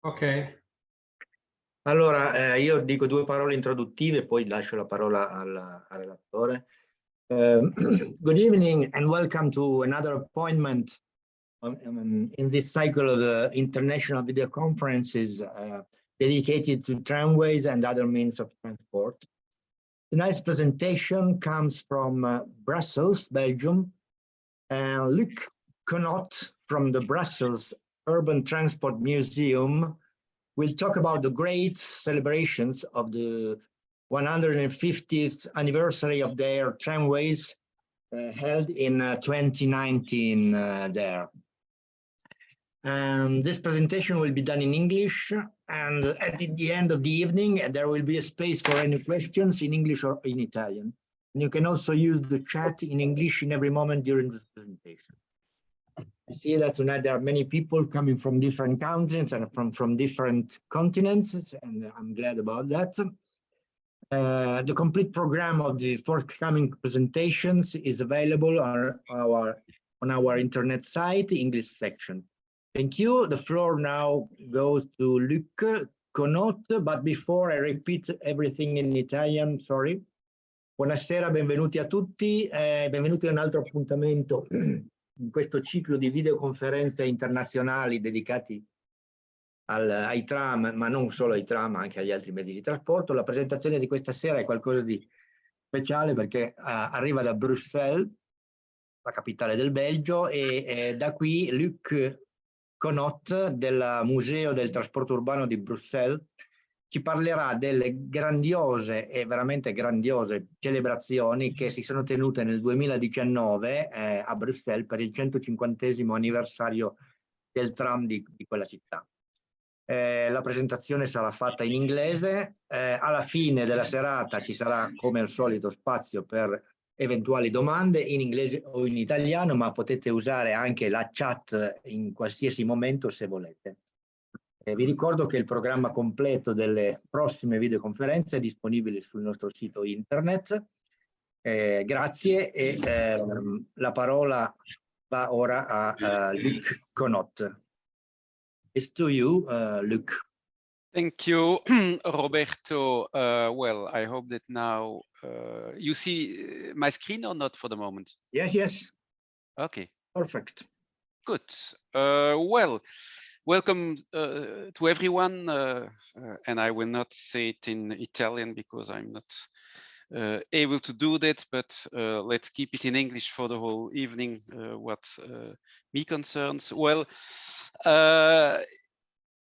Ok. Allora, io dico due parole introduttive, poi lascio la parola al relatore. Good evening and welcome to another appointment in this cycle of the international video conferences dedicated to tramways and other means of transport. Tonight's presentation comes from Brussels, Belgium. Luc Koenot from the Brussels Urban Transport Museum will talk about the great celebrations of the 150th anniversary of their tramways held in 2019 there. This presentation will be done in English, and at the end of the evening, there will be a space for any questions in English or in Italian. And you can also use the chat in English in every moment during this presentation. I see that tonight there are many people coming from different countries and from different continents, and I'm glad about that. The complete program of the forthcoming presentations is available on our internet site, English section. Thank you. The floor now goes to Luc Koenot, but before I repeat everything in Italian, sorry. Buonasera, benvenuti a tutti, benvenuti a un altro appuntamento in questo ciclo di videoconferenze internazionali dedicati ai tram, ma non solo ai tram, anche agli altri mezzi di trasporto. La presentazione di questa sera è qualcosa di speciale perché arriva da Bruxelles, la capitale del Belgio, e da qui Luc Koenot del Museo del Trasporto Urbano di Bruxelles ci parlerà delle grandiose e veramente grandiose celebrazioni che si sono tenute nel 2019 a Bruxelles per il 150° anniversario del tram di quella città. La presentazione sarà fatta in inglese, alla fine della serata ci sarà come al solito spazio per eventuali domande in inglese o in italiano, ma potete usare anche la chat in qualsiasi momento se volete. Vi ricordo che il programma completo delle prossime videoconferenze è disponibile sul nostro sito internet. Grazie e la parola va ora a Luc Koenot. It's to you, Luc. Thank you, Roberto. Well, I hope that now you see my screen or not for the moment? Yes, yes. Okay. Perfect. Good. Well, welcome to everyone. And I will not say it in Italian because I'm not able to do that, but let's keep it in English for the whole evening, what me concerns. Well,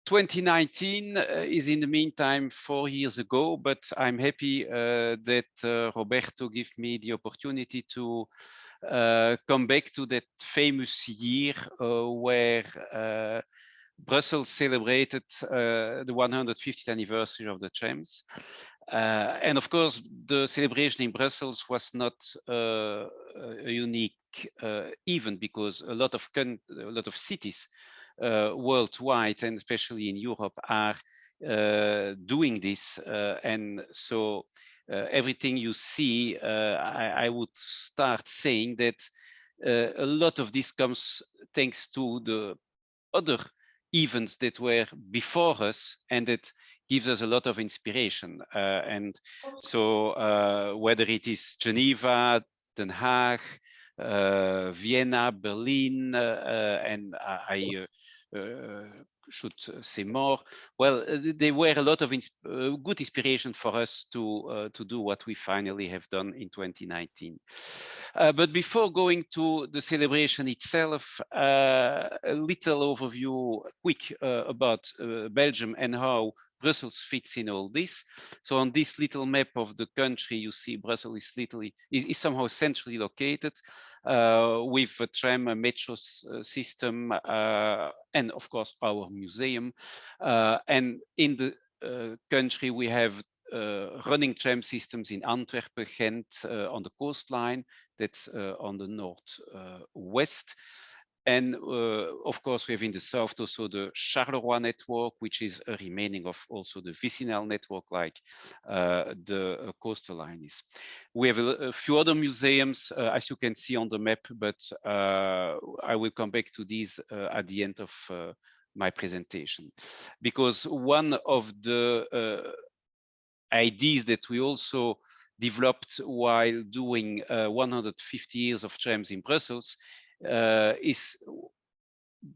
2019 is in the meantime 4 years ago, but I'm happy that Roberto gave me the opportunity to come back to that famous year where Brussels celebrated the 150th anniversary of the trams. And of course, the celebration in Brussels was not a unique event because a lot of cities worldwide and especially in Europe are doing this, and so everything you see, I would start saying that a lot of this comes thanks to the other events that were before us, and that gives us a lot of inspiration. And so whether it is Geneva, Den Haag, Vienna, Berlin, and I should say more. Well, there were a lot of good inspiration for us to do what we finally have done in 2019. But before going to the celebration itself, a little overview, quick about Belgium and how Brussels fits in all this. So on this little map of the country, you see Brussels is somehow centrally located with a tram, a metro system, and of course our museum. And in the country, we have running tram systems in Antwerp, Ghent on the coastline, that's on the northwest. And of course, we have in the south also the Charleroi network, which is a remaining of also the vicinal network, like the coastal line is. We have a few other museums, as you can see on the map, but I will come back to these at the end of my presentation, because one of the ideas that we also developed while doing 150 years of trams in Brussels is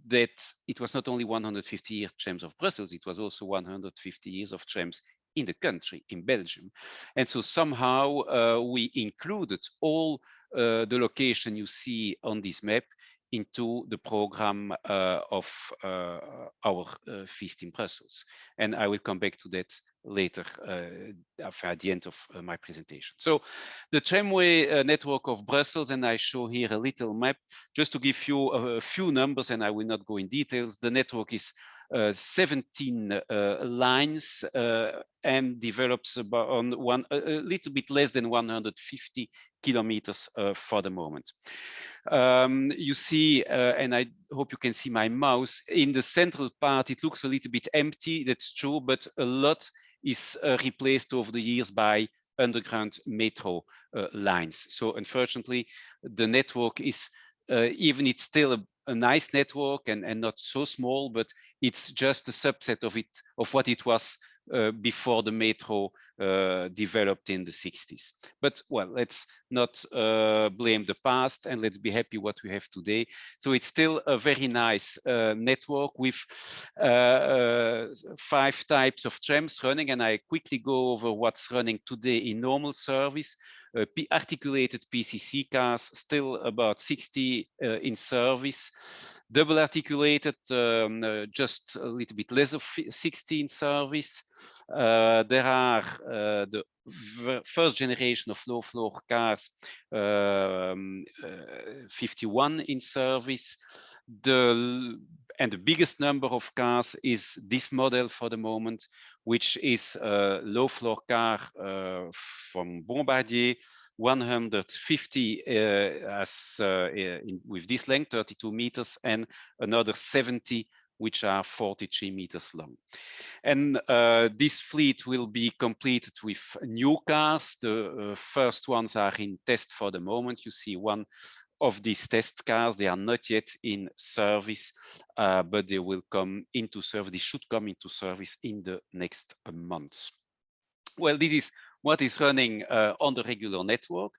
that it was not only 150 years trams of Brussels, it was also 150 years of trams in the country, in Belgium. And so somehow we included all the location you see on this map into the program of our feast in Brussels. And I will come back to that later at the end of my presentation. So the tramway network of Brussels, and I show here a little map just to give you a few numbers, and I will not go in details. The network is 17 lines and develops about on a little bit less than 150 kilometers for the moment. You see, and I hope you can see my mouse, in the central part, it looks a little bit empty, that's true, but a lot is replaced over the years by underground metro lines. So unfortunately, the network is, even it's still a nice network and not so small, but it's just a subset of it, of what it was before the metro developed in the 60s. But well, let's not blame the past, and let's be happy what we have today. So it's still a very nice network with 5 types of trams running, and I quickly go over what's running today in normal service. Articulated PCC cars, still about 60 in service. Double articulated, just a little bit less of 60 in service. There are the first generation of low floor cars, 51 in service. And the biggest number of cars is this model for the moment, which is a low floor car from Bombardier, 150 with this length, 32 meters, and another 70 which are 43 meters long. And this fleet will be completed with new cars. The first ones are in test for the moment. You see one of these test cars. They are not yet in service, but they will come into service. They should come into service in the next months. Well, this is what is running on the regular network.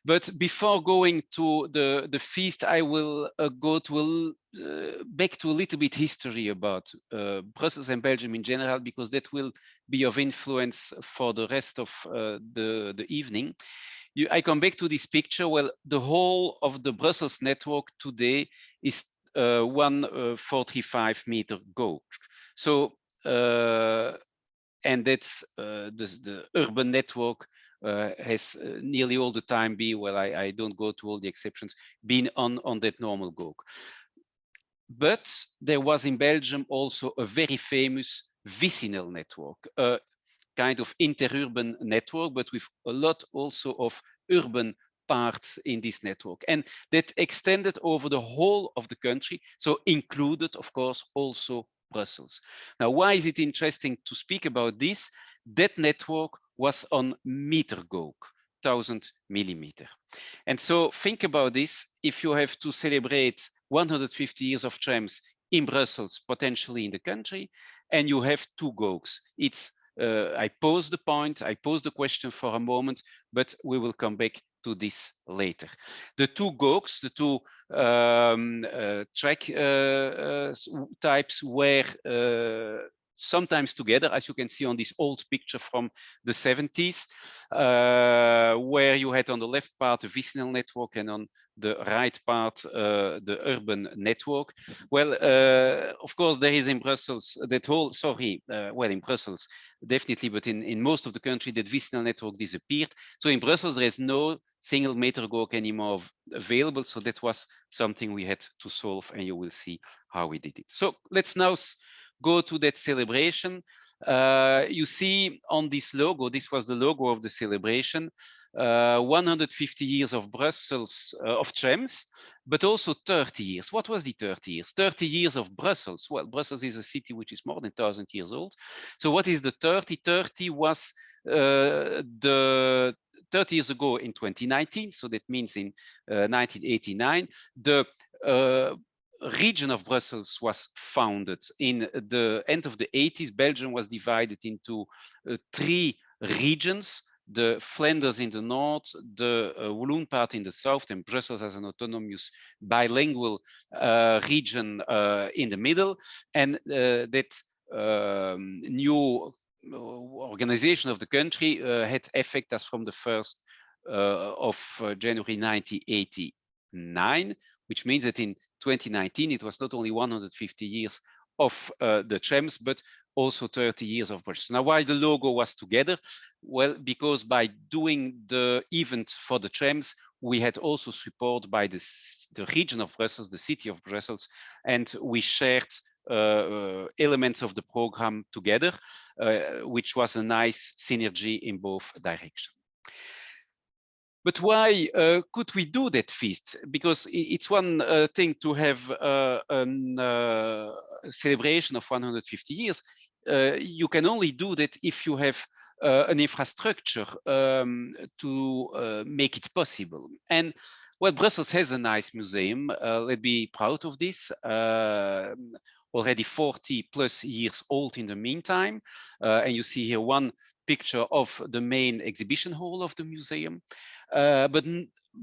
But before going to the feast, I will go to back to a little bit history about Brussels and Belgium in general, because that will be of influence for the rest of the evening. I come back to this picture. Well, the whole of the Brussels network today is 145 meter gauge. So, and that's the urban network has nearly all the time been, well, I don't go to all the exceptions, been on that normal gauge. But there was in Belgium also a very famous vicinal network, a kind of interurban network, but with a lot also of urban parts in this network. And that extended over the whole of the country, so included, of course, also Brussels. Now, why is it interesting to speak about this? That network was on meter gauge, 1000 millimeter. And so think about this. If you have to celebrate 150 years of trams in Brussels, potentially in the country, and you have 2 gauges, it's I pose the point, I pose the question for a moment, but we will come back to this later. The 2 gauges, the 2 track types were sometimes together, as you can see on this old picture from the 70s, where you had on the left part the vicinal network and on the right part the urban network. Well, of course, there is in Brussels that whole, well, in Brussels, definitely, but in most of the country, that vicinal network disappeared. So in Brussels, there is no single meter gauge anymore available. So that was something we had to solve, and you will see how we did it. So let's now go to that celebration. You see on this logo, this was the logo of the celebration, 150 years of Brussels, of trams, but also 30 years. What was the 30 years? 30 years of Brussels. Well, Brussels is a city which is more than 1,000 years old. So what is the 30? 30 was the 30 years ago in 2019. So that means in 1989, the region of Brussels was founded. In the end of the 80s, Belgium was divided into 3 regions: the Flanders in the north, the Walloon part in the south, and Brussels as an autonomous bilingual region in the middle. And that new organization of the country had effect as from the 1st of January 1989, which means that in 2019 it was not only 150 years of the trams, but also 30 years of Brussels. Now, why the logo was together? Well, because by doing the event for the trams, we had also support by the region of Brussels, the city of Brussels, and we shared elements of the program together, which was a nice synergy in both directions. But why could we do that feast? Because it's one thing to have a celebration of 150 years. You can only do that if you have an infrastructure to make it possible. And well, Brussels has a nice museum. Let's be proud of this. Already 40 plus years old in the meantime. And you see here one picture of the main exhibition hall of the museum. But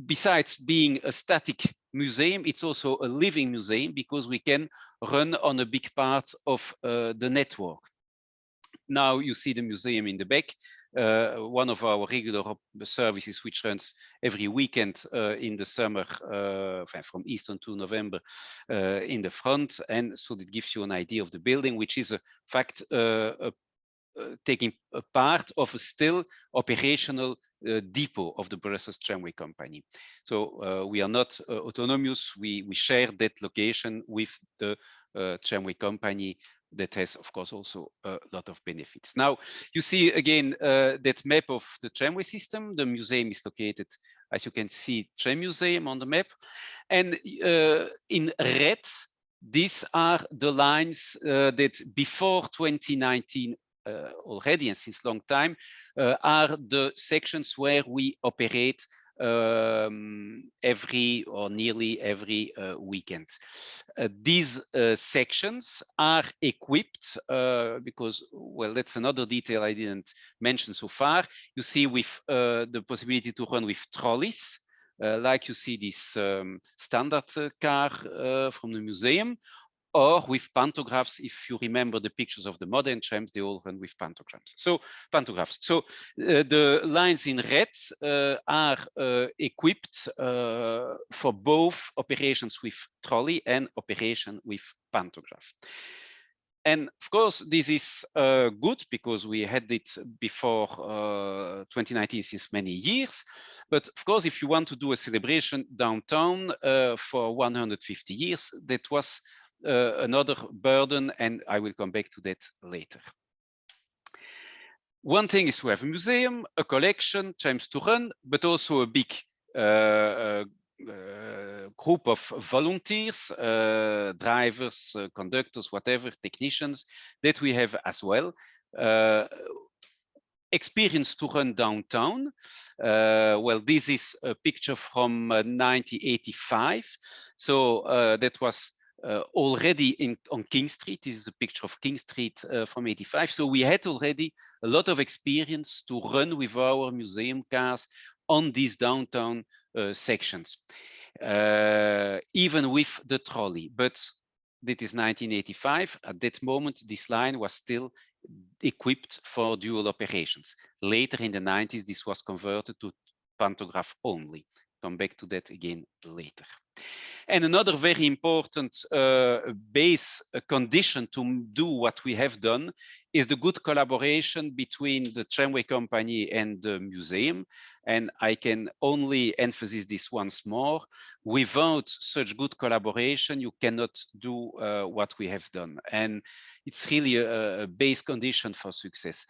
besides being a static museum, it's also a living museum because we can run on a big part of the network. Now you see the museum in the back, one of our regular services which runs every weekend in the summer, from Easter to November, in the front. And so that gives you an idea of the building, which is in fact taking a part of a still operational depot of the Brussels Tramway Company. So we are not autonomous. We share that location with the Tramway Company. That has, of course, also a lot of benefits. Now, you see again that map of the tramway system. The museum is located, as you can see, Tram Museum on the map. And in red, these are the lines that before 2019 already, and since long time, are the sections where we operate every or nearly every weekend. These sections are equipped because, well, that's another detail I didn't mention so far. You see with the possibility to run with trolleys, like you see this standard car from the museum, or with pantographs. If you remember the pictures of the modern trams, they all run with pantographs. So the lines in red are equipped for both operations with trolley and operation with pantograph. And of course, this is good because we had it before 2019 since many years. But of course, if you want to do a celebration downtown for 150 years, that was another burden, and I will come back to that later. One thing is to have a museum, a collection, trams to run, but also a big group of volunteers, drivers, conductors, whatever, technicians that we have as well. Experience to run downtown. Well, this is a picture from 1985. So that was already on King Street. This is a picture of King Street from 85. So we had already a lot of experience to run with our museum cars on these downtown sections, even with the trolley. But that is 1985. At that moment, this line was still equipped for dual operations. Later in the 90s, this was converted to pantograph only. Come back to that again later. And another very important base condition to do what we have done is the good collaboration between the tramway company and the museum. And I can only emphasize this once more. Without such good collaboration, you cannot do what we have done. And it's really a base condition for success.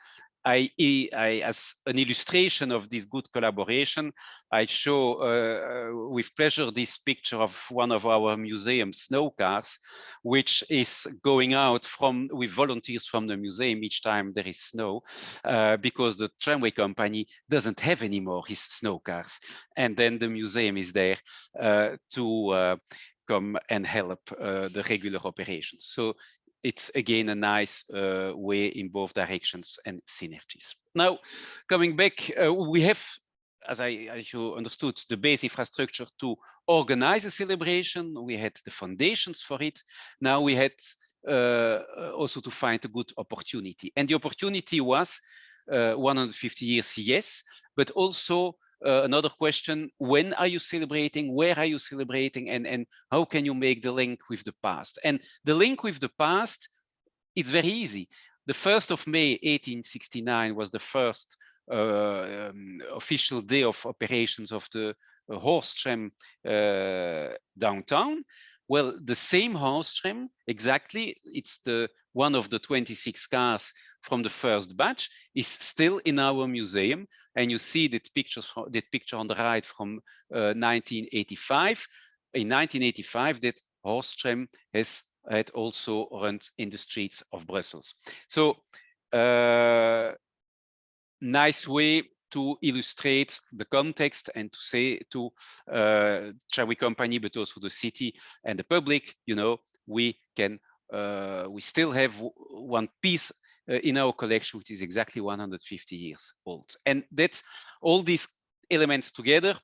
As an illustration of this good collaboration, I show with pleasure this picture of one of our museum snow cars, which is going out with volunteers from the museum each time there is snow, because the tramway company doesn't have anymore his snow cars. And then the museum is there to come and help the regular operations. So it's again a nice way in both directions and synergies. Now, coming back, we have, as you understood, the base infrastructure to organize a celebration. We had the foundations for it. Now we had also to find a good opportunity. And the opportunity was 150 years, yes, but also another question, when are you celebrating, where are you celebrating, and how can you make the link with the past? And the link with the past, it's very easy. The 1st of May 1869 was the first official day of operations of the horse tram downtown. Well, the same horse tram, exactly, it's the one of the 26 cars from the first batch, is still in our museum, and you see that picture on the right from 1985. In 1985, that horse tram had also run in the streets of Brussels. So nice way to illustrate the context and to say to tramway company, but also the city and the public, you know, we still have one piece in our collection, which is exactly 150 years old. And that's all these elements together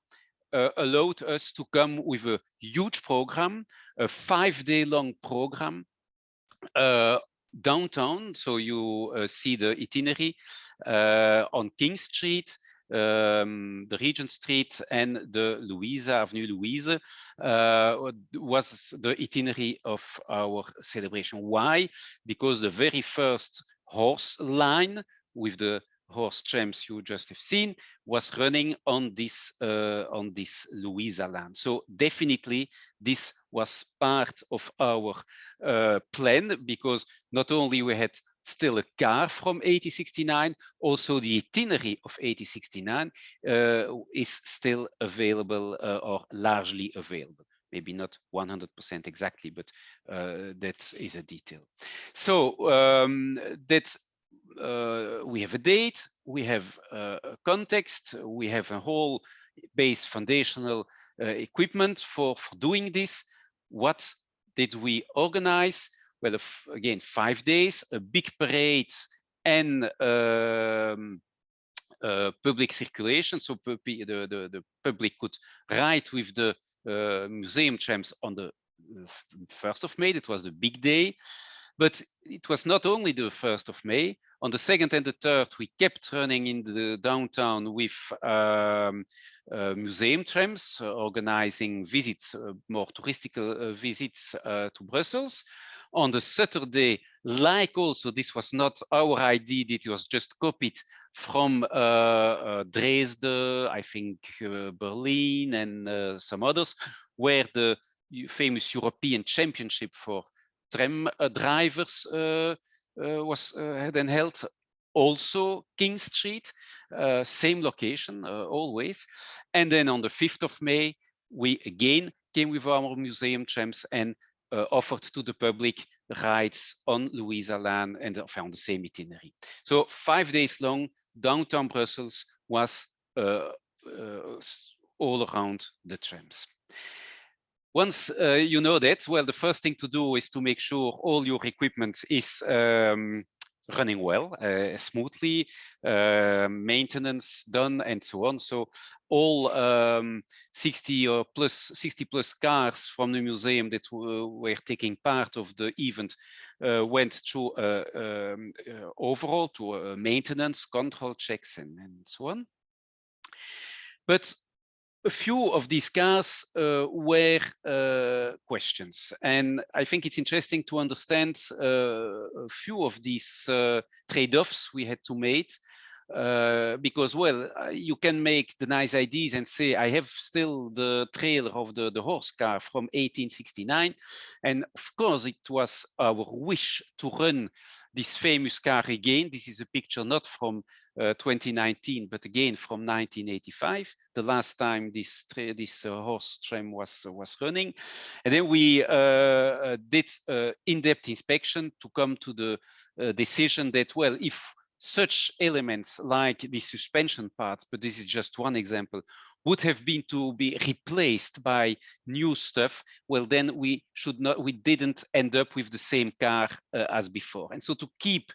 allowed us to come with a huge program, a 5-day-long program downtown. So you see the itinerary on King Street, the Regent Street, and the Avenue Louise was the itinerary of our celebration. Why? Because the very first horse line with the horse trams you just have seen was running on this Louisa land. So definitely this was part of our plan, because not only we had still a car from 1869, also the itinerary of 1869 is still available or largely available. Maybe not 100% exactly, but that is a detail. So that's we have a date, we have a context, we have a whole base foundational equipment for doing this. What did we organize? Well, again, 5 days, a big parade, and public circulation. So the public could ride with the museum trams on the 1st of May. That was the big day. But it was not only the 1st of May. On the 2nd and the 3rd, we kept running in the downtown with museum trams, organizing visits, more touristical visits to Brussels. On the Saturday, like also, this was not our idea, it was just copied from Dresden, I think Berlin, and some others, where the famous European Championship for tram drivers was then held. Also King Street, same location always. And then on the 5th of May, we again came with our museum trams and offered to the public rides on Louisa Laan and on the same itinerary. So 5 days long, downtown Brussels was all around the trams. Once you know that, well, the first thing to do is to make sure all your equipment is running well, smoothly, maintenance done, and so on. So all 60 plus cars from the museum that were taking part of the event went through overall to maintenance, control checks, and so on. But a few of these cars were questions, and I think it's interesting to understand a few of these trade-offs we had to make, because, well, you can make the nice ideas and say, I have still the trailer of the horse car from 1869, and of course it was our wish to run this famous car again. This is a picture not from 2019, but again from 1985, the last time this horse tram was running. And then we did in-depth inspection to come to the decision that, well, if such elements like the suspension parts, but this is just one example, would have been to be replaced by new stuff, well, then we didn't end up with the same car as before. And so to keep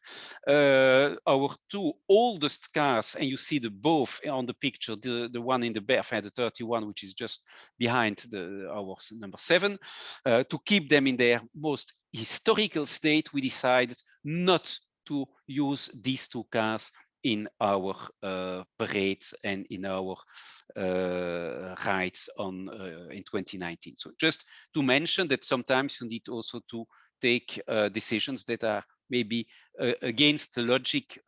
our two oldest cars, and you see the both on the picture, the one in the back, the 31, which is just behind our number 7, to keep them in their most historical state, we decided not to use these two cars in our parades and in our rides in 2019. So just to mention that sometimes you need also to take decisions that are maybe against the logic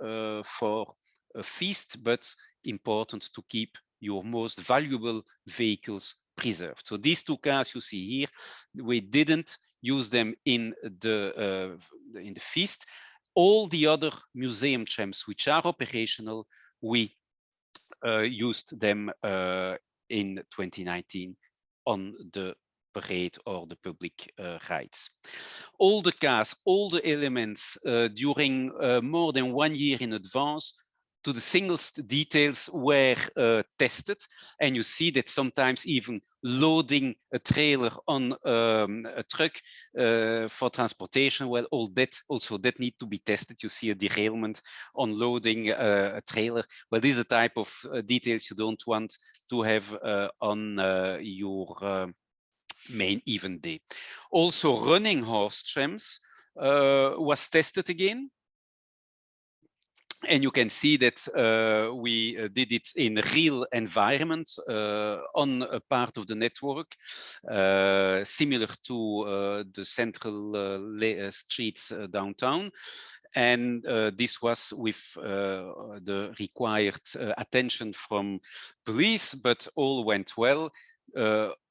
for a feast, but important to keep your most valuable vehicles preserved. So these two cars you see here, we didn't use them in the feast. All the other museum trams which are operational, we used them in 2019 on the parade or the public rides. All the cars, all the elements during more than 1 year in advance to the singlest details were tested, and you see that sometimes even loading a trailer on a truck for transportation, well, all that also that need to be tested. You see a derailment on loading a trailer. Well, this is a type of details you don't want to have on your main event day. Also, running horse trams was tested again. And you can see that we did it in a real environment on a part of the network, similar to the central streets downtown. And this was with the required attention from police, but all went well,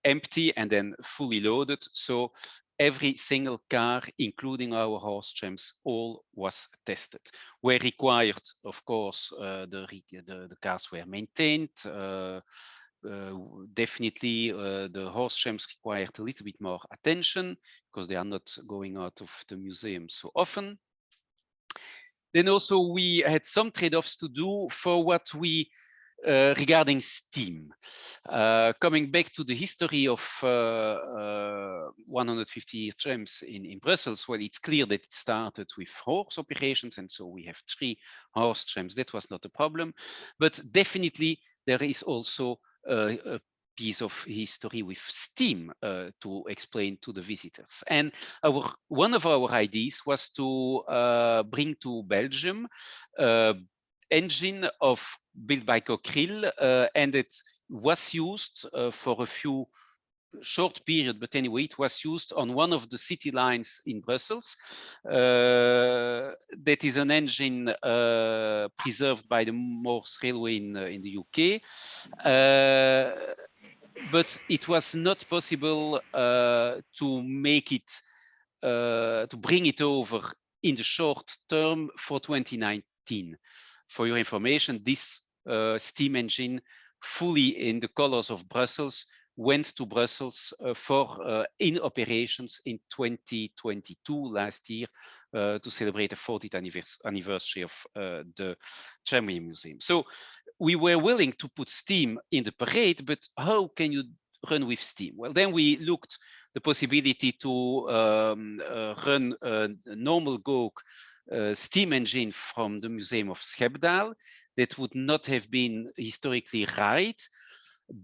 empty and then fully loaded. So every single car, including our horse trams, all was tested. Where required, of course, the cars were maintained. Definitely, the horse trams required a little bit more attention because they are not going out of the museum so often. Then also we had some trade-offs to do for what we regarding steam. Coming back to the history of 150 trams in Brussels, well, it's clear that it started with horse operations, and so we have 3 horse trams. That was not a problem, but definitely there is also a piece of history with steam to explain to the visitors. And one of our ideas was to bring to Belgium engine built by Cockerill, and it was used for a few short period, but anyway, it was used on one of the city lines in Brussels. That is an engine preserved by the Morse Railway in the UK. But it was not possible to make it, to bring it over in the short term for 2019. For your information, this steam engine, fully in the colors of Brussels, went to Brussels for in operations in 2022, last year, to celebrate the 40th anniversary of the Tramway Museum. So we were willing to put steam in the parade, but how can you run with steam? Well, then we looked the possibility to run a normal Gook steam engine from the Museum of Schepdaal. That would not have been historically right,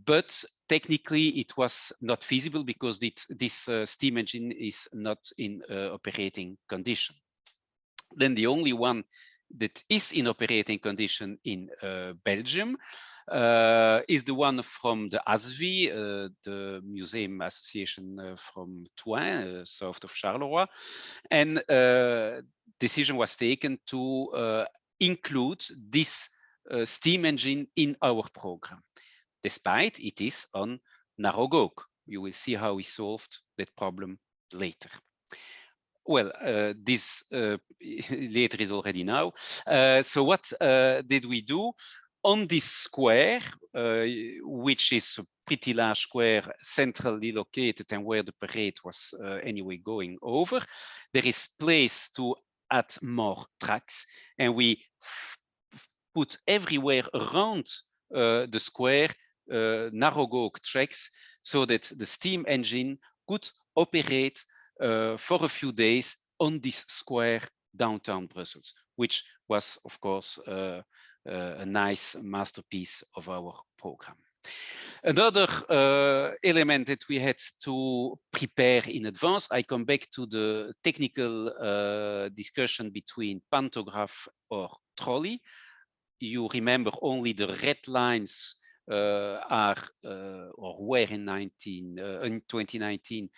but technically it was not feasible because this steam engine is not in operating condition. Then the only one that is in operating condition in Belgium is the one from the ASVI, the Museum Association from Thuin, south of Charleroi. And decision was taken to include this steam engine in our program, despite it is on narrow Gook. You will see how we solved that problem later. Well, this later is already now. So what did we do? On this square, which is a pretty large square, centrally located and where the parade was anyway going over, there is place to add more tracks, and we put everywhere around the square narrow gauge tracks so that the steam engine could operate for a few days on this square downtown Brussels, which was, of course, a nice masterpiece of our program. Another element that we had to prepare in advance, I come back to the technical discussion between pantograph or trolley. You remember only the red lines are or were in 2019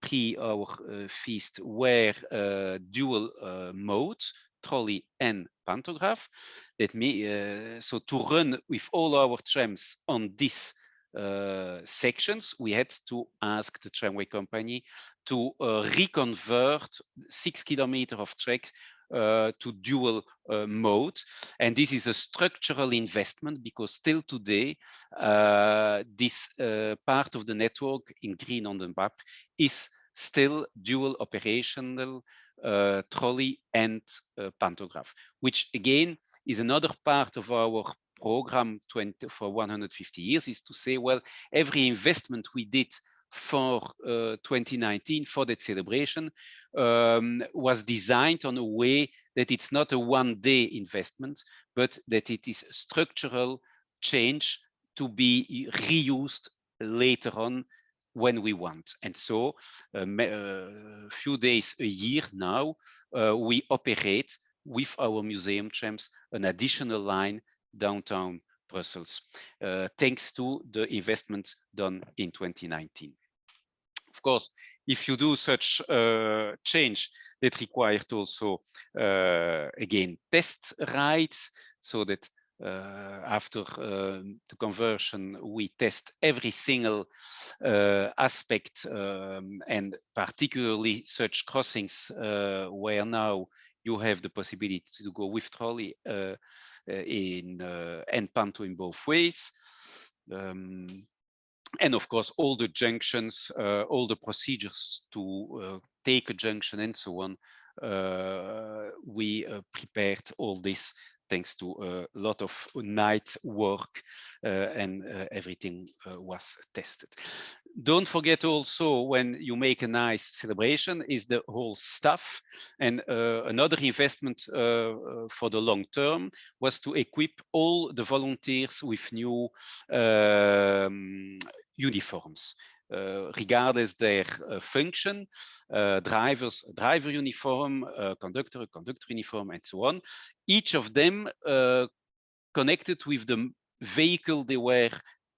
pre our feast were dual mode, trolley and pantograph. That so to run with all our trams on this sections, we had to ask the tramway company to reconvert 6 kilometers of track to dual mode. And this is a structural investment because still today, this part of the network in green on the map is still dual operational trolley and pantograph, which again is another part of our program for 150 years, is to say, well, every investment we did for 2019 for that celebration was designed on a way that it's not a one-day investment, but that it is a structural change to be reused later on when we want. And so a few days a year now, we operate with our museum trams an additional line downtown Brussels, thanks to the investment done in 2019. Of course, if you do such change, that required also, again, test rides, so that after the conversion, we test every single aspect, and particularly such crossings where now you have the possibility to go with trolley and panto in both ways. And of course, all the junctions, all the procedures to take a junction and so on, we prepared all this thanks to a lot of night work, and everything was tested. Don't forget also, when you make a nice celebration, is the whole staff. And another investment for the long term was to equip all the volunteers with new uniforms. Regardless their function, drivers, a driver uniform, conductor, a conductor uniform, and so on. Each of them connected with the vehicle they were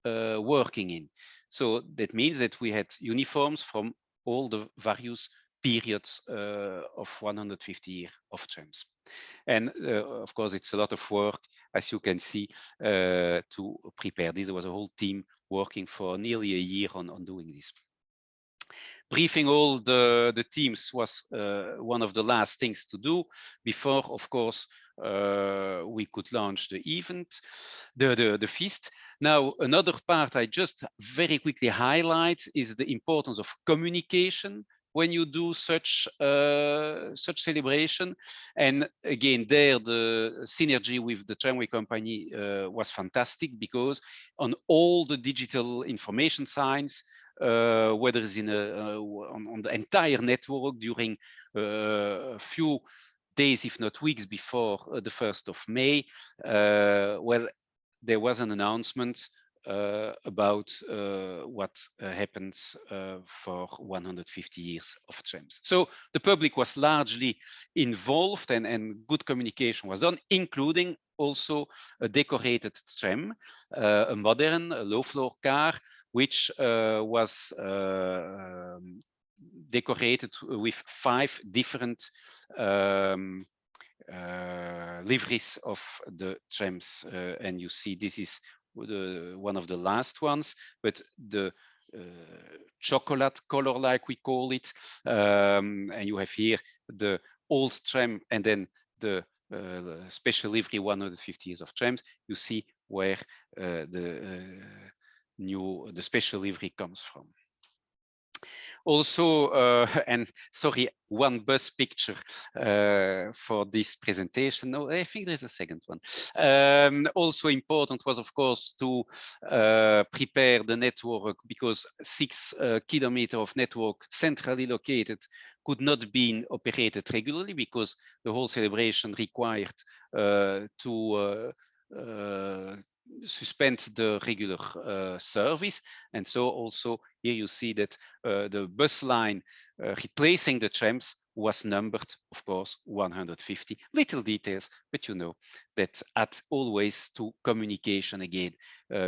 working in. So that means that we had uniforms from all the various periods of 150 years of trams. And of course, it's a lot of work, as you can see, to prepare this. There was a whole team working for nearly a year on doing this. Briefing all the teams was one of the last things to do before, of course, we could launch the event, the feast. Now, another part I just very quickly highlight is the importance of communication when you do such celebration. And again, there the synergy with the tramway company was fantastic, because on all the digital information signs, whether it's in on the entire network during a few days, if not weeks, before the 1st of May, well, there was an announcement about what happens for 150 years of trams. So the public was largely involved, and good communication was done, including also a decorated tram, a modern low-floor car, which was decorated with 5 different liveries of the trams. And you see this is one of the last ones, but the chocolate color, like we call it, and you have here the old tram and then the special livery 150 years of trams. You see where the special livery comes from. Also, and sorry, one bus picture for this presentation. No, I think there's a second one. Also important was, of course, to prepare the network, because 6 kilometers of network centrally located could not be operated regularly, because the whole celebration required to suspend the regular service. And so also here you see that the bus line replacing the trams was numbered, of course, 150. Little details, but you know that add always to communication again,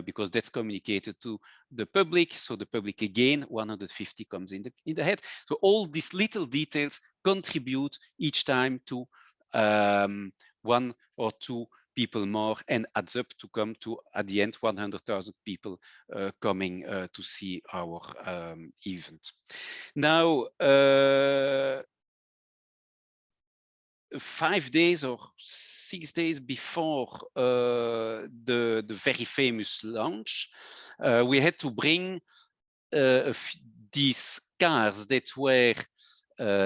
because that's communicated to the public. So the public again, 150 comes in the head. So all these little details contribute each time to 1 or 2 people more, and adds up to come to, at the end, 100,000 people coming to see our event. Now, 5 days or 6 days before the very famous launch, we had to bring these cars that were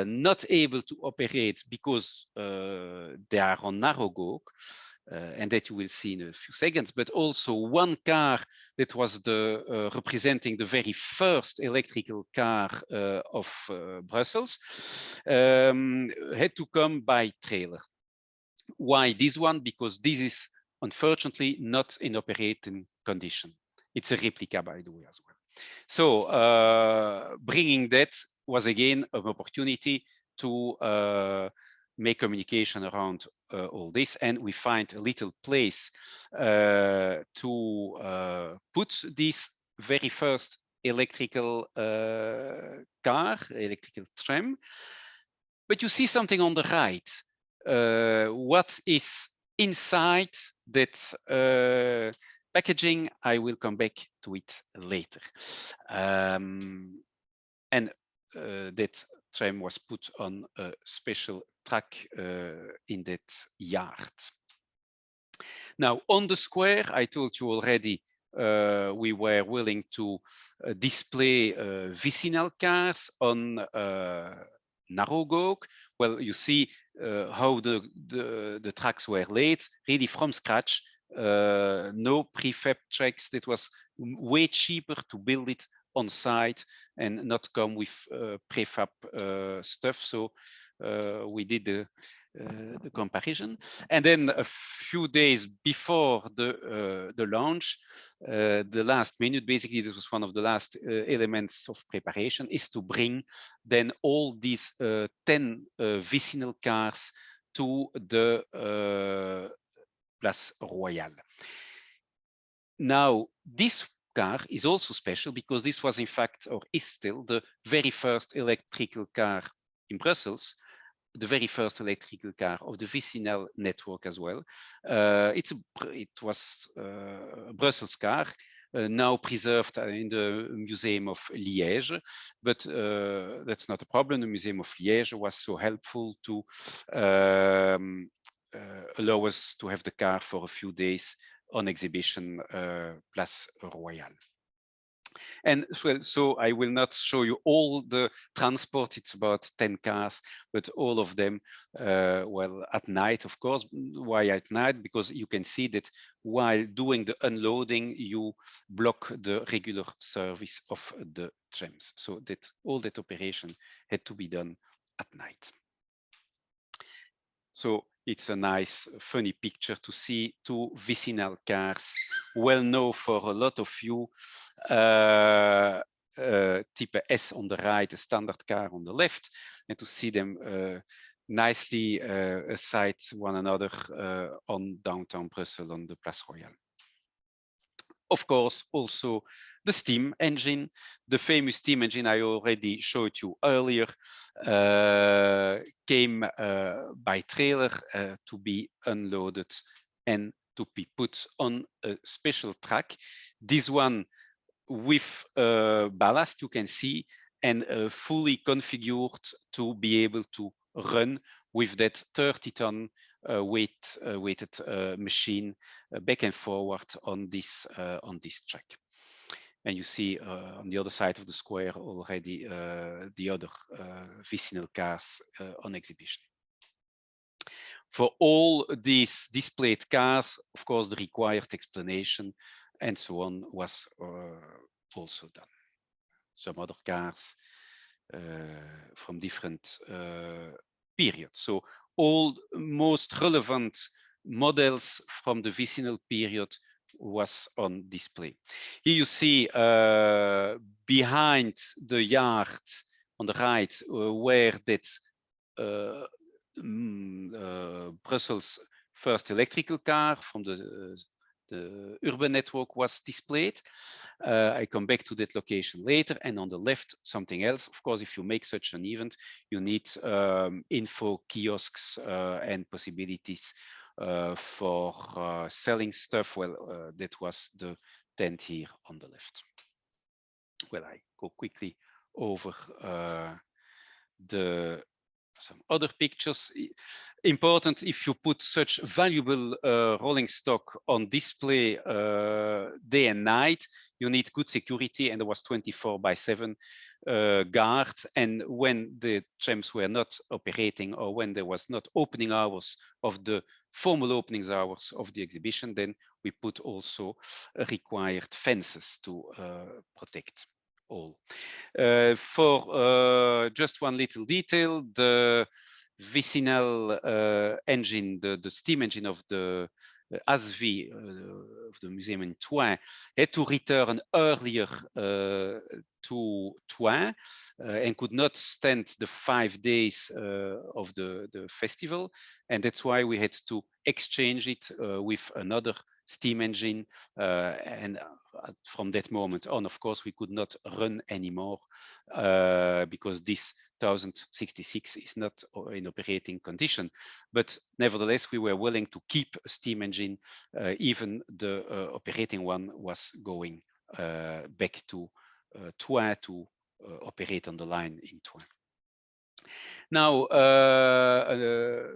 not able to operate because they are on narrow gauge, and that you will see in a few seconds, but also one car that was the representing the very first electrical car of Brussels, had to come by trailer. Why this one? Because this is unfortunately not in operating condition. It's a replica, by the way, as well. So bringing that was again an opportunity to make communication around all this, and we find a little place to put this very first electrical car, electrical tram. But you see something on the right. What is inside that packaging? I will come back to it later. And that tram was put on a special track in that yard. Now, on the square, I told you already, we were willing to display vicinal cars on narrow gauge. Well, you see how the tracks were laid, really from scratch. No prefab tracks. That was way cheaper to build it on site and not come with prefab stuff. So we did the comparison, and then a few days before the launch, the last minute, basically this was one of the last elements of preparation, is to bring then all these 10 vicinal cars to the Place Royale. Now, this car is also special because this was in fact, or is still, the very first electrical car in Brussels, the very first electrical car of the vicinal network as well. It was a Brussels car, now preserved in the Museum of Liège, but that's not a problem. The Museum of Liège was so helpful to allow us to have the car for a few days on exhibition, Place Royale. And so I will not show you all the transport. It's about 10 cars, but all of them, well, at night, of course. Why at night? Because you can see that while doing the unloading, you block the regular service of the trams. So that all that operation had to be done at night. So it's a nice, funny picture to see 2 vicinal cars, well known for a lot of you. Type S on the right, a standard car on the left, and to see them nicely aside one another on downtown Brussels on the Place Royale. Of course, also the steam engine, the famous steam engine I already showed you earlier, came by trailer to be unloaded and to be put on a special track. This one with ballast, you can see, and fully configured to be able to run with that 30-ton weighted machine back and forward on this track. And you see on the other side of the square already the other vicinal cars on exhibition. For all these displayed cars, of course, the required explanation and so on was also done. Some other cars from different periods. So all most relevant models from the vicinal period was on display. Here you see behind the yard on the right where that Brussels first electrical car from the urban network was displayed. I come back to that location later. And on the left, something else. Of course, if you make such an event, you need info kiosks and possibilities for selling stuff. Well, that was the tent here on the left. Well, I go quickly over some other pictures. Important, if you put such valuable rolling stock on display day and night, you need good security, and there was 24/7 guards. And when the trams were not operating, or when there was not opening hours of the formal openings hours of the exhibition, then we put also required fences to protect all. For just one little detail, the vicinal engine, the steam engine of the ASV of the museum in Troyes, had to return earlier to Troyes and could not stand the 5 days of the festival. And that's why we had to exchange it with another steam engine. And from that moment on, of course, we could not run anymore because this 1066 is not in operating condition. But nevertheless, we were willing to keep a steam engine, even the operating one was going back to Troyes to operate on the line in Troyes. Now,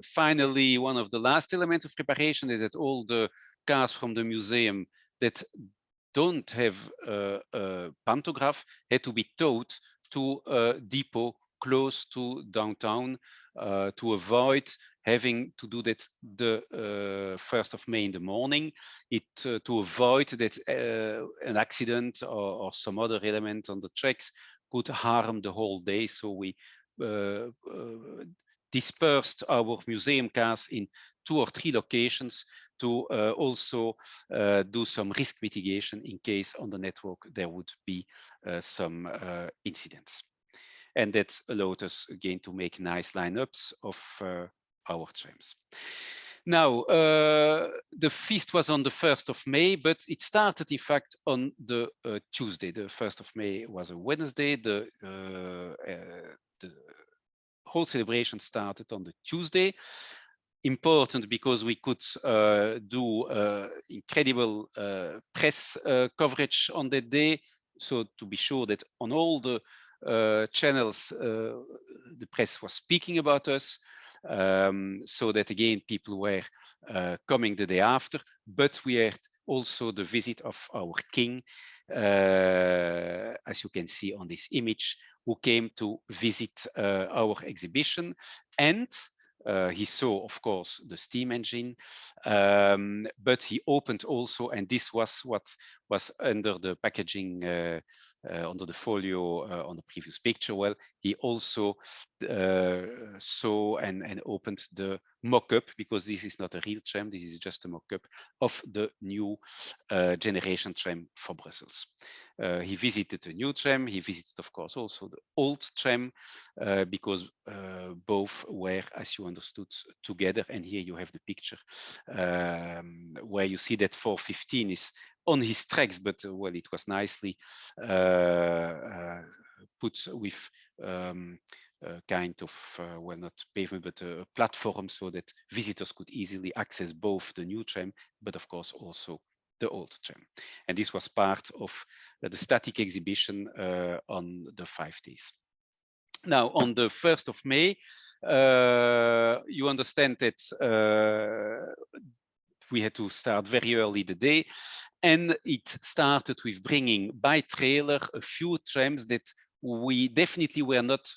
finally, one of the last elements of preparation is that all the cars from the museum that don't have a pantograph had to be towed to a depot close to downtown to avoid having to do that the 1st of May in the morning, to avoid that an accident or some other element on the tracks could harm the whole day. So we dispersed our museum cars in 2 or 3 locations to also do some risk mitigation in case on the network there would be some incidents. And that allowed us again to make nice lineups of our trams. Now, the feast was on the 1st of May, but it started in fact on the Tuesday. The 1st of May was a Wednesday. The whole celebration started on the Tuesday. Important because we could do incredible press coverage on that day. So to be sure that on all the channels, the press was speaking about us. So that again, people were coming the day after, but we had also the visit of our king, as you can see on this image, who came to visit our exhibition. And he saw, of course, the steam engine, but he opened also, and this was what was under the packaging, under the folio on the previous picture. Well, he also saw and opened the mock-up, because this is not a real tram, this is just a mock-up of the new generation tram for Brussels. He visited the new tram, he visited, of course, also the old tram, because both were, as you understood, together. And here you have the picture where you see that 415 is on his tracks, but well, it was nicely put with kind of, well, not pavement, but a platform, so that visitors could easily access both the new tram, but of course also the old tram. And this was part of the static exhibition on the 5 days. Now, on the 1st of May, you understand that we had to start very early the day. And it started with bringing by trailer a few trams that we definitely were not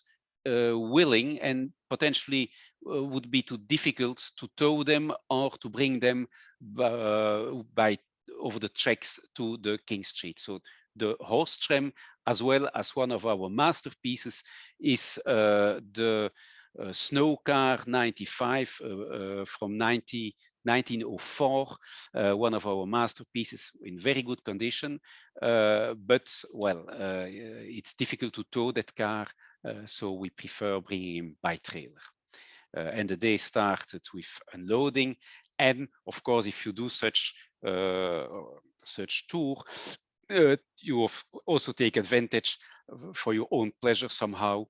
willing and potentially would be too difficult to tow them or to bring them by over the tracks to the King Street. So the horse tram, as well as one of our masterpieces, is the snow car 95 from 1904, one of our masterpieces in very good condition. But well, it's difficult to tow that car, so we prefer bringing him by trailer. And the day started with unloading. And of course, if you do such tour, you also take advantage for your own pleasure somehow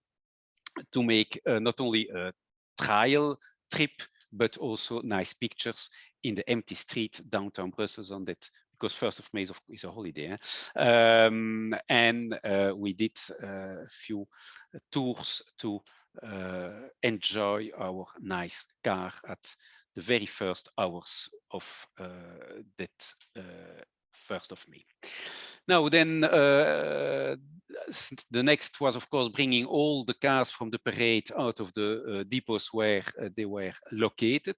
to make not only a trial trip, but also nice pictures in the empty street downtown Brussels on that, because 1st of May is a holiday. And we did a few tours to enjoy our nice car at the very first hours of that 1st of May. Now then, the next was, of course, bringing all the cars from the parade out of the depots where they were located,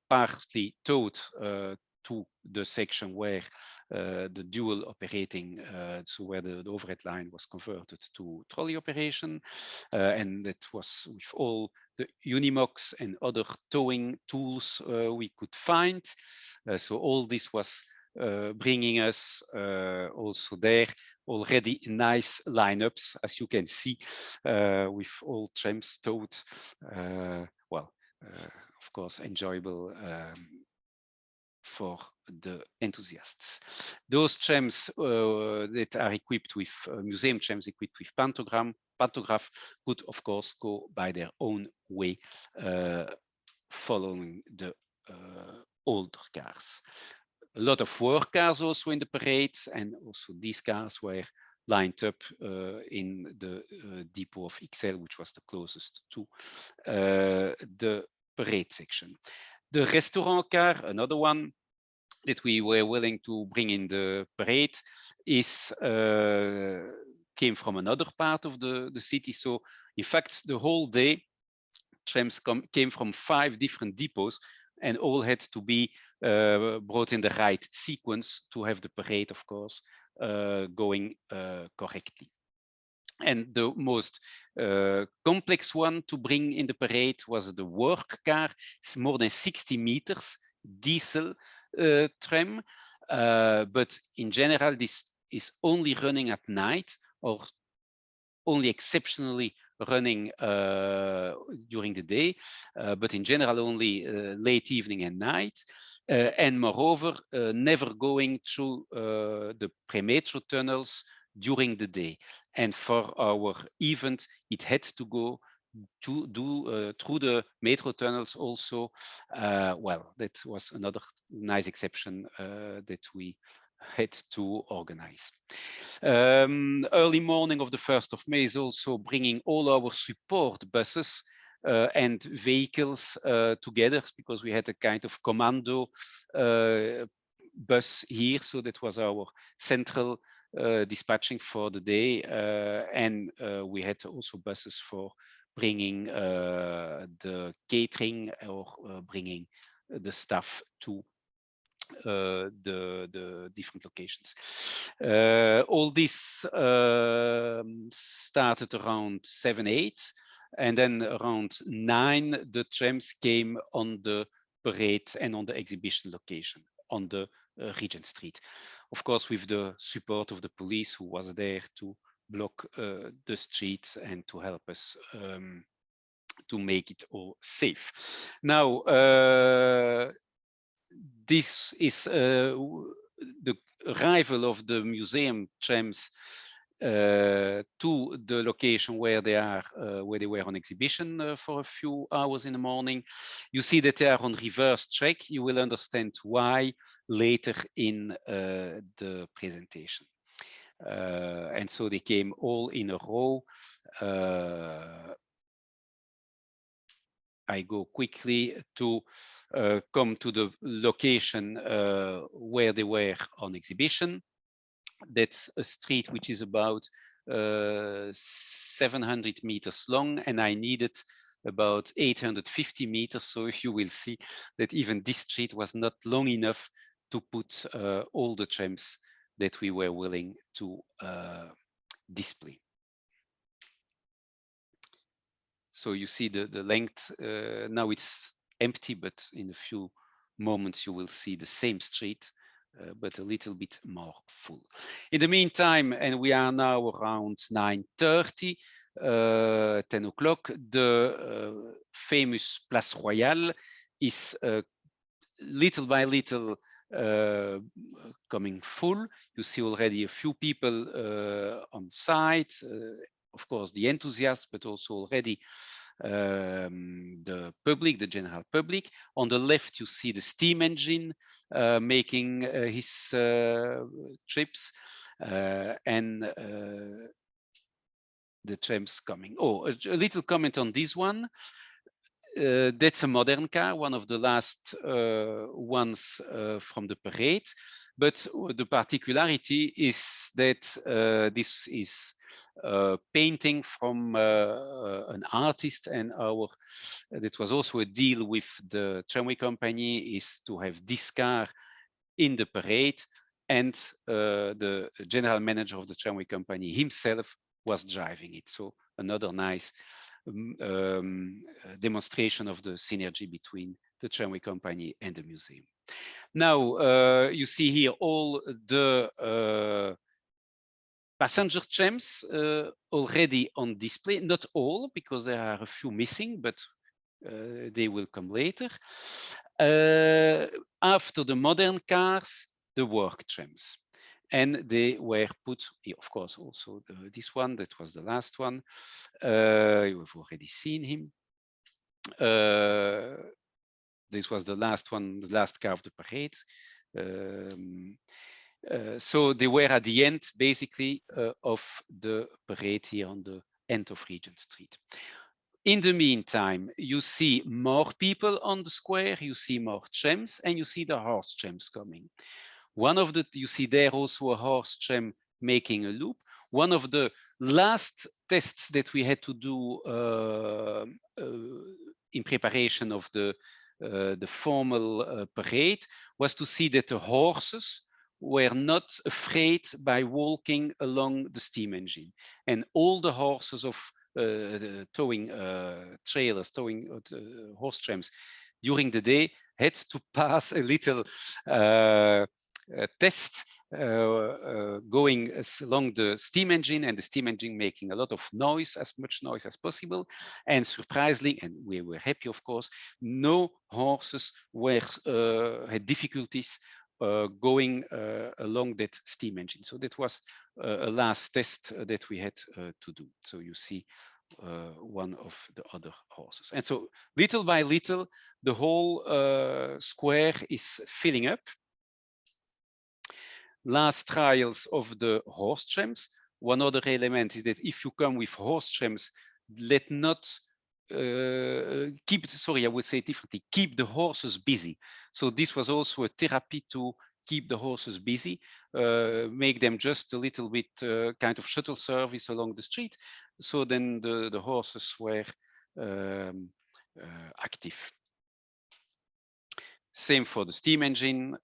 partly towed to the section where the dual operating, so where the overhead line was converted to trolley operation, and that was with all the Unimogs and other towing tools we could find. So all this was bringing us also there already nice lineups, as you can see, with all trams towed. Well, of course, enjoyable for the enthusiasts. Those trams that are equipped with museum trams equipped with pantograph could, of course, go by their own way, following the older cars. A lot of work cars also in the parade, and also these cars were lined up in the depot of XL, which was the closest to the parade section. The restaurant car, another one that we were willing to bring in the parade, is came from another part of the city. So in fact, the whole day, trams came from 5 different depots, and all had to be brought in the right sequence to have the parade, of course, going correctly. And the most complex one to bring in the parade was the work car. It's more than 60 meters diesel tram, but in general, this is only running at night or only exceptionally running during the day, but in general only late evening and night. And moreover, never going through the pre-metro tunnels during the day. And for our event, it had to go to do through the metro tunnels also. Well, that was another nice exception that we had to organize. Early morning of the 1st of May is also bringing all our support buses and vehicles together, because we had a kind of commando bus here. So that was our central dispatching for the day. And we had also buses for bringing the catering or bringing the staff to the different locations. All this started around 7, 8, and then around 9, the trams came on the parade and on the exhibition location on the Regent Street. Of course, with the support of the police, who was there to block the streets and to help us to make it all safe. Now, this is the arrival of the museum trams to the location where they are, where they were on exhibition for a few hours in the morning. You see that they are on reverse track. You will understand why later in the presentation. And so they came all in a row. I go quickly to come to the location where they were on exhibition. That's a street which is about 700 meters long, and I needed about 850 meters. So you will see that even this street was not long enough to put all the trams that we were willing to display. So you see the length, now it's empty, but in a few moments you will see the same street, but a little bit more full. In the meantime, and we are now around 9:30, 10 o'clock, the famous Place Royale is little by little coming full. You see already a few people on site, of course, the enthusiasts, but also already the public, the general public. On the left, you see the steam engine making his trips, and the trams coming. Oh, a little comment on this one. That's a modern car, one of the last ones from the parade. But the particularity is that this is painting from an artist, and that was also a deal with the tramway company, is to have this car in the parade, and the general manager of the tramway company himself was driving it. So another nice demonstration of the synergy between the tramway company and the museum. Now you see here all the passenger trams already on display. Not all, because there are a few missing, but they will come later. After the modern cars, the work trams. And they were put, of course, also this one, that was the last one. You have already seen him. This was the last one, the last car of the parade. So they were at the end, basically, of the parade here on the end of Regent Street. In the meantime, you see more people on the square, you see more trams, and you see the horse trams coming. One of the, you see there also a horse tram making a loop. One of the last tests that we had to do in preparation of the formal parade was to see that the horses were not afraid by walking along the steam engine. And all the horses of towing trailers, towing horse trams during the day had to pass a little test going along the steam engine, and the steam engine making a lot of noise, as much noise as possible. And surprisingly, and we were happy, of course, no horses were had difficulties going along that steam engine. So that was a last test that we had to do. So you see one of the other horses. And so little by little, the whole square is filling up. Last trials of the horse trams. One other element is that if you come with horse trams, let not keep, sorry, I would say differently, keep the horses busy. So this was also a therapy to keep the horses busy, make them just a little bit kind of shuttle service along the street. So then the horses were active. Same for the steam engine,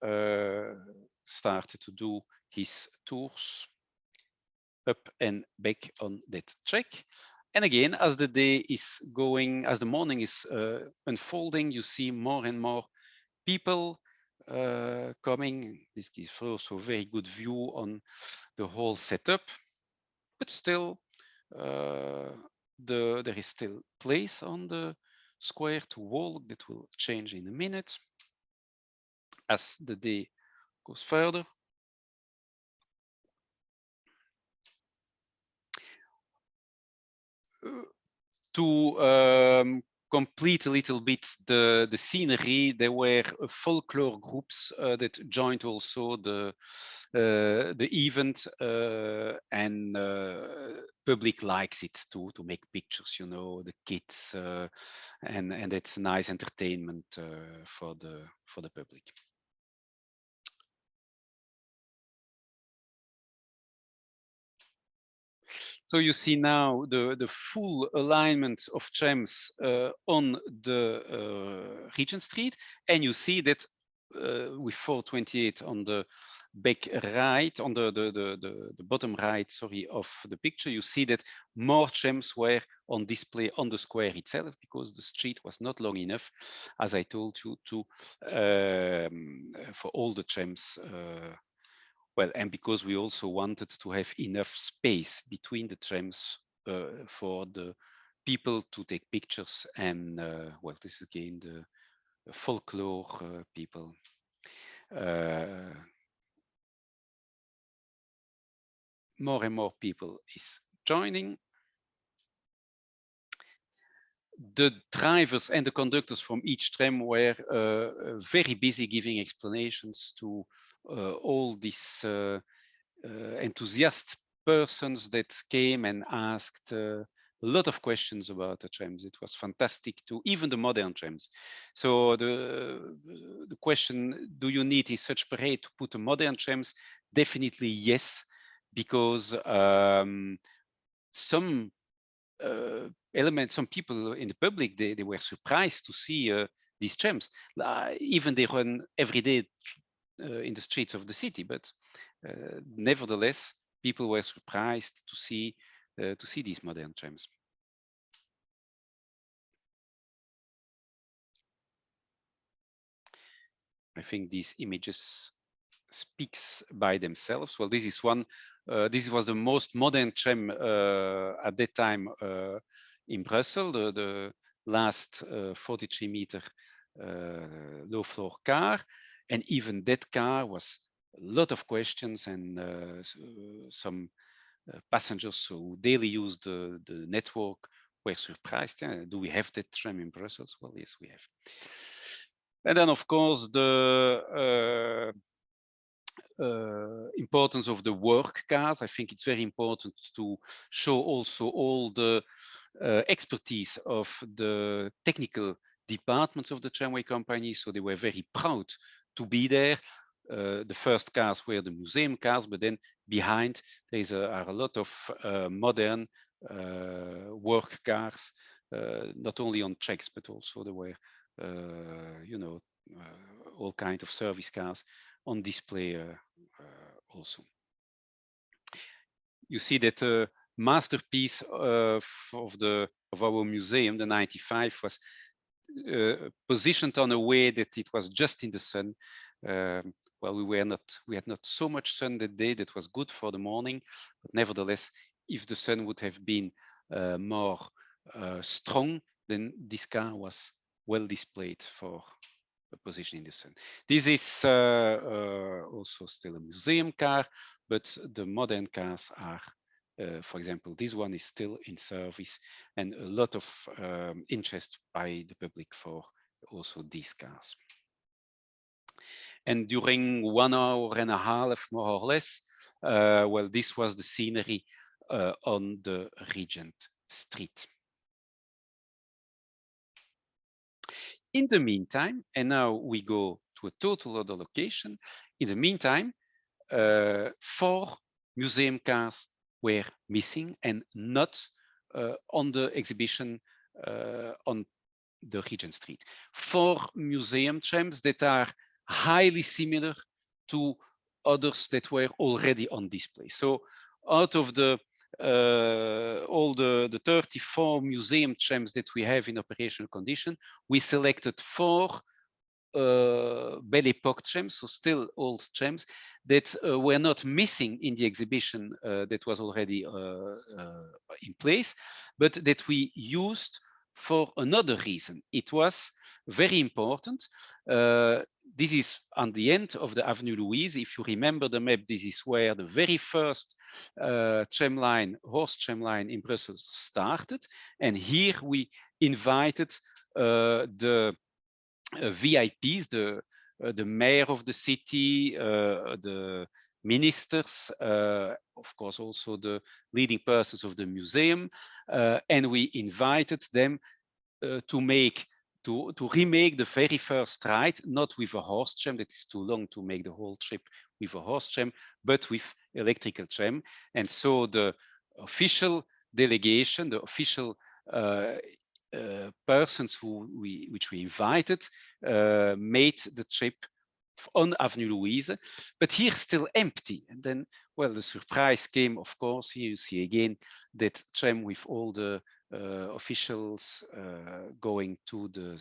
started to do his tours up and back on that track. And again, as the day is going, as the morning is unfolding, you see more and more people coming. This gives also a very good view on the whole setup, but still there is still place on the square to walk. That will change in a minute as the day goes further. To complete a little bit the scenery, there were folklore groups that joined also the event, and public likes it to make pictures, you know, the kids, and it's nice entertainment for the public. So you see now the full alignment of trams on the Regent Street, and you see that with 428 on the back right, on the bottom right, sorry, of the picture, you see that more trams were on display on the square itself, because the street was not long enough, as I told you, to for all the trams. Well, and because we also wanted to have enough space between the trams for the people to take pictures, and well, this is again the folklore people. More and more people is joining. The drivers and the conductors from each tram were very busy giving explanations to all these enthusiast persons that came and asked a lot of questions about the trams. It was fantastic, to even the modern trams. So the question, do you need in such parade to put the modern trams? Definitely yes, because some elements, some people in the public, they were surprised to see these trams. Even they run every day in the streets of the city, but nevertheless, people were surprised to see these modern trams. I think these images speaks by themselves. Well, this is one. This was the most modern tram at that time in Brussels. The last 43-meter low floor car, and even that car was a lot of questions, and some passengers who daily use the network were surprised. Do we have that tram in Brussels? Well, yes, we have. And then, of course, the importance of the work cars. I think it's very important to show also all the expertise of the technical departments of the tramway company. So they were very proud to be there. The first cars were the museum cars, but then behind there are a lot of modern work cars, not only on tracks, but also there were, you know, all kinds of service cars on display also. You see that the masterpiece of our museum, the 95, was positioned on a way that it was just in the sun. Well, we had not so much sun that day. That was good for the morning, but nevertheless, if the sun would have been more strong, then this car was well displayed for a position in the sun. This is also still a museum car, but the modern cars are, for example, this one is still in service, and a lot of interest by the public for also these cars. And during 1 hour and a half, more or less, well, this was the scenery on the Regent Street. In the meantime, and now we go to a total other location. In the meantime, 4 museum cars were missing and not on the exhibition on the Regent Street. 4 museum trams that are highly similar to others that were already on display. So out of the all the 34 museum trams that we have in operational condition, we selected 4 Belle Époque trams, so still old trams that were not missing in the exhibition that was already in place, but that we used for another reason. It was very important. This is on the end of the Avenue Louise. If you remember the map, this is where the very first tram line, horse tram line in Brussels started. And here we invited the VIPs, the mayor of the city, the ministers, of course, also the leading persons of the museum, and we invited them to remake the very first ride, not with a horse tram, that is too long to make the whole trip with a horse tram, but with electrical tram. And so the official delegation, the official persons which we invited made the trip on Avenue Louise, but here still empty. And then, well, the surprise came, of course. Here you see again that tram with all the officials going to the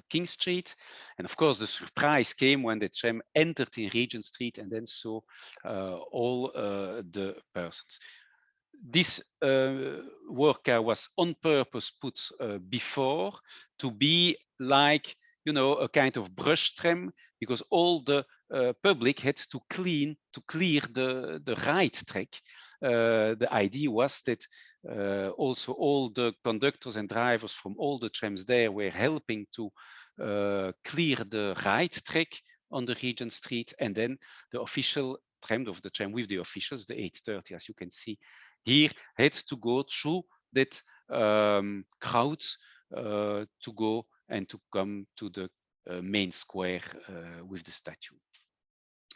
King Street. And of course, the surprise came when the tram entered in Regent Street and then saw all the persons. This work car was on purpose put before to be like, you know, a kind of brush tram, because all the public had to clear the ride track. The idea was that also all the conductors and drivers from all the trams there were helping to clear the ride track on the Regent Street, and then the official tram of the tram with the officials, the 830, as you can see here, had to go through that crowd to go and to come to the main square with the statue.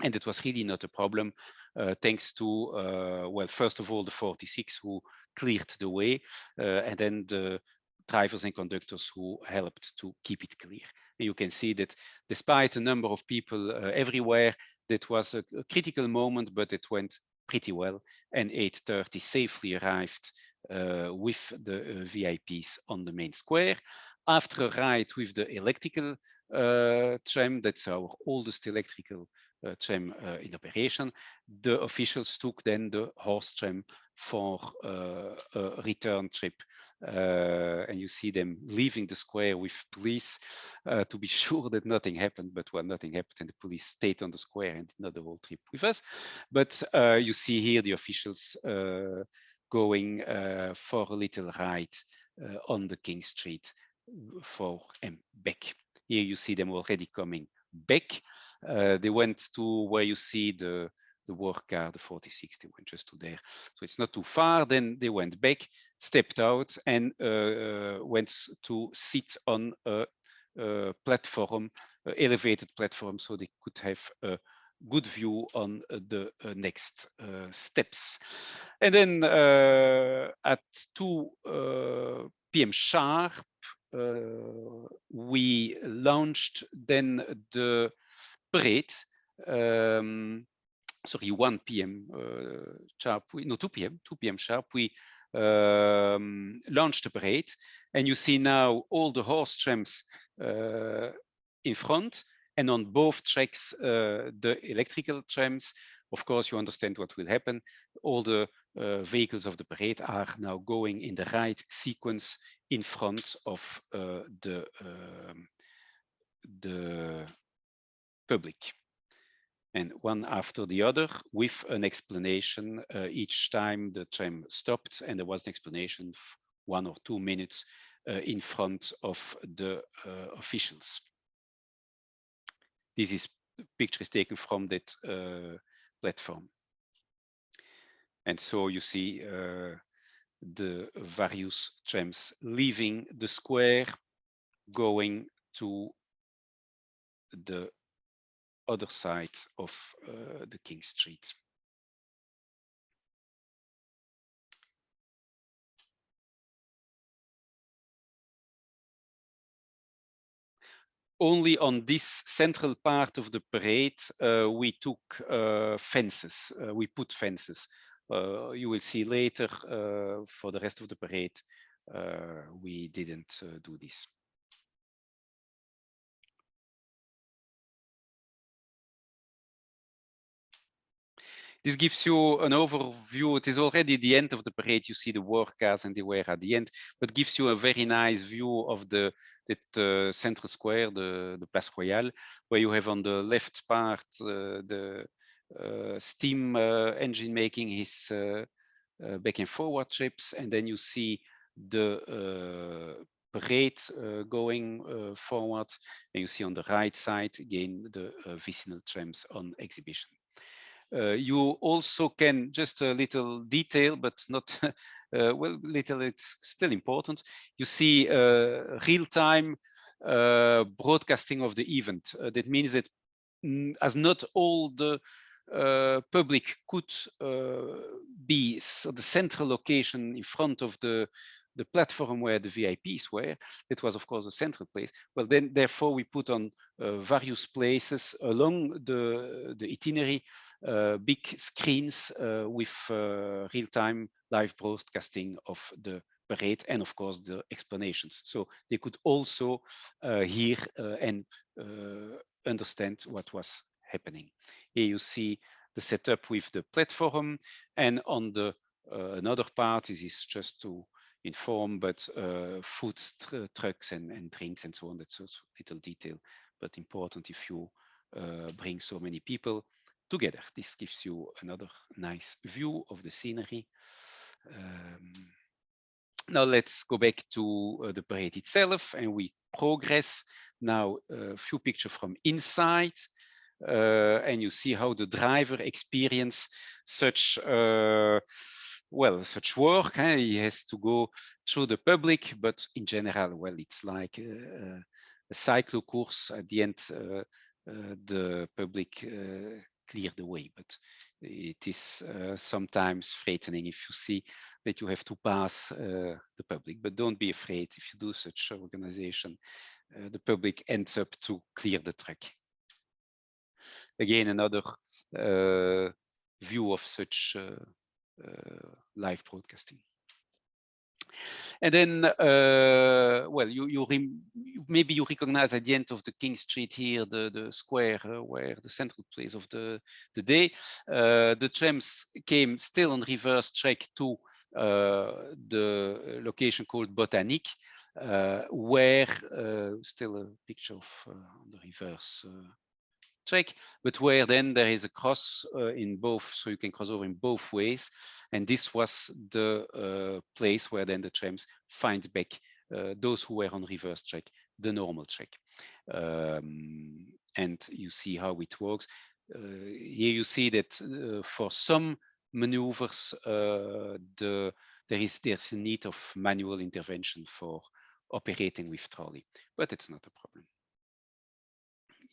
And it was really not a problem, thanks to, well, first of all, the 46 who cleared the way, and then the drivers and conductors who helped to keep it clear. And you can see that despite a number of people everywhere, that was a critical moment, but it went pretty well, and 8:30 safely arrived with the VIPs on the main square. After a ride with the electrical tram, that's our oldest electrical tram in operation, the officials took then the horse tram for a return trip. And you see them leaving the square with police to be sure that nothing happened, but well, nothing happened, and the police stayed on the square and did not the whole trip with us. But you see here the officials going for a little ride on the King Street for and back. Here you see them already coming back. They went to where you see the work car, the 46, they went just to there. So it's not too far. Then they went back, stepped out, and went to sit on a platform, elevated platform, so they could have a good view on the next steps. And then at 2 p.m. sharp, we launched then the parade. Sorry, 1 p.m. sharp. No, 2 p.m. sharp. We launched the parade, and you see now all the horse trams in front, and on both tracks the electrical trams. Of course, you understand what will happen. All the vehicles of the parade are now going in the right sequence in front of the public, and one after the other with an explanation. Each time the tram stopped and there was an explanation, 1 or 2 minutes in front of the officials. This is pictures taken from that platform. And so you see the various trams leaving the square, going to the other side of the King Street. Only on this central part of the parade, we took fences. We put fences. You will see later for the rest of the parade, we didn't do this. This gives you an overview. It is already the end of the parade. You see the work cars and they were at the end, but gives you a very nice view of that central square, the Place Royale, where you have on the left part the steam engine making his back and forward trips, and then you see the parade going forward. And you see on the right side, again, the vicinal trams on exhibition. You also can, just a little detail, but not, well, little, it's still important. You see real-time broadcasting of the event. That means that as not all the public could be the central location in front of the platform where the VIPs were. That was, of course, a central place. Well, then, therefore, we put on various places along the itinerary big screens with real-time live broadcasting of the parade and, of course, the explanations. So they could also hear and understand what was happening. Here you see the setup with the platform, and on the another part is just to inform, but food trucks and drinks and so on. That's also little detail, but important if you bring so many people together. This gives you another nice view of the scenery. Now let's go back to the parade itself, and we progress. Now a few pictures from inside, and you see how the driver experience such well, such work. He has to go through the public, but in general, well, it's like a cyclo-course. At the end, the public clear the way, but it is sometimes frightening if you see that you have to pass the public. But don't be afraid if you do such organization. The public ends up to clear the track. Again, another view of such live broadcasting. And then, well, maybe you recognize at the end of the King Street here, the square where the central place of the day. The trams came still on reverse track to the location called Botanique, where still a picture of the reverse track, but where then there is a cross in both, so you can cross over in both ways. And this was the place where then the trams find back those who were on reverse track, the normal track. And you see how it works. Here you see that for some maneuvers, there's a need of manual intervention for operating with trolley, but it's not a problem.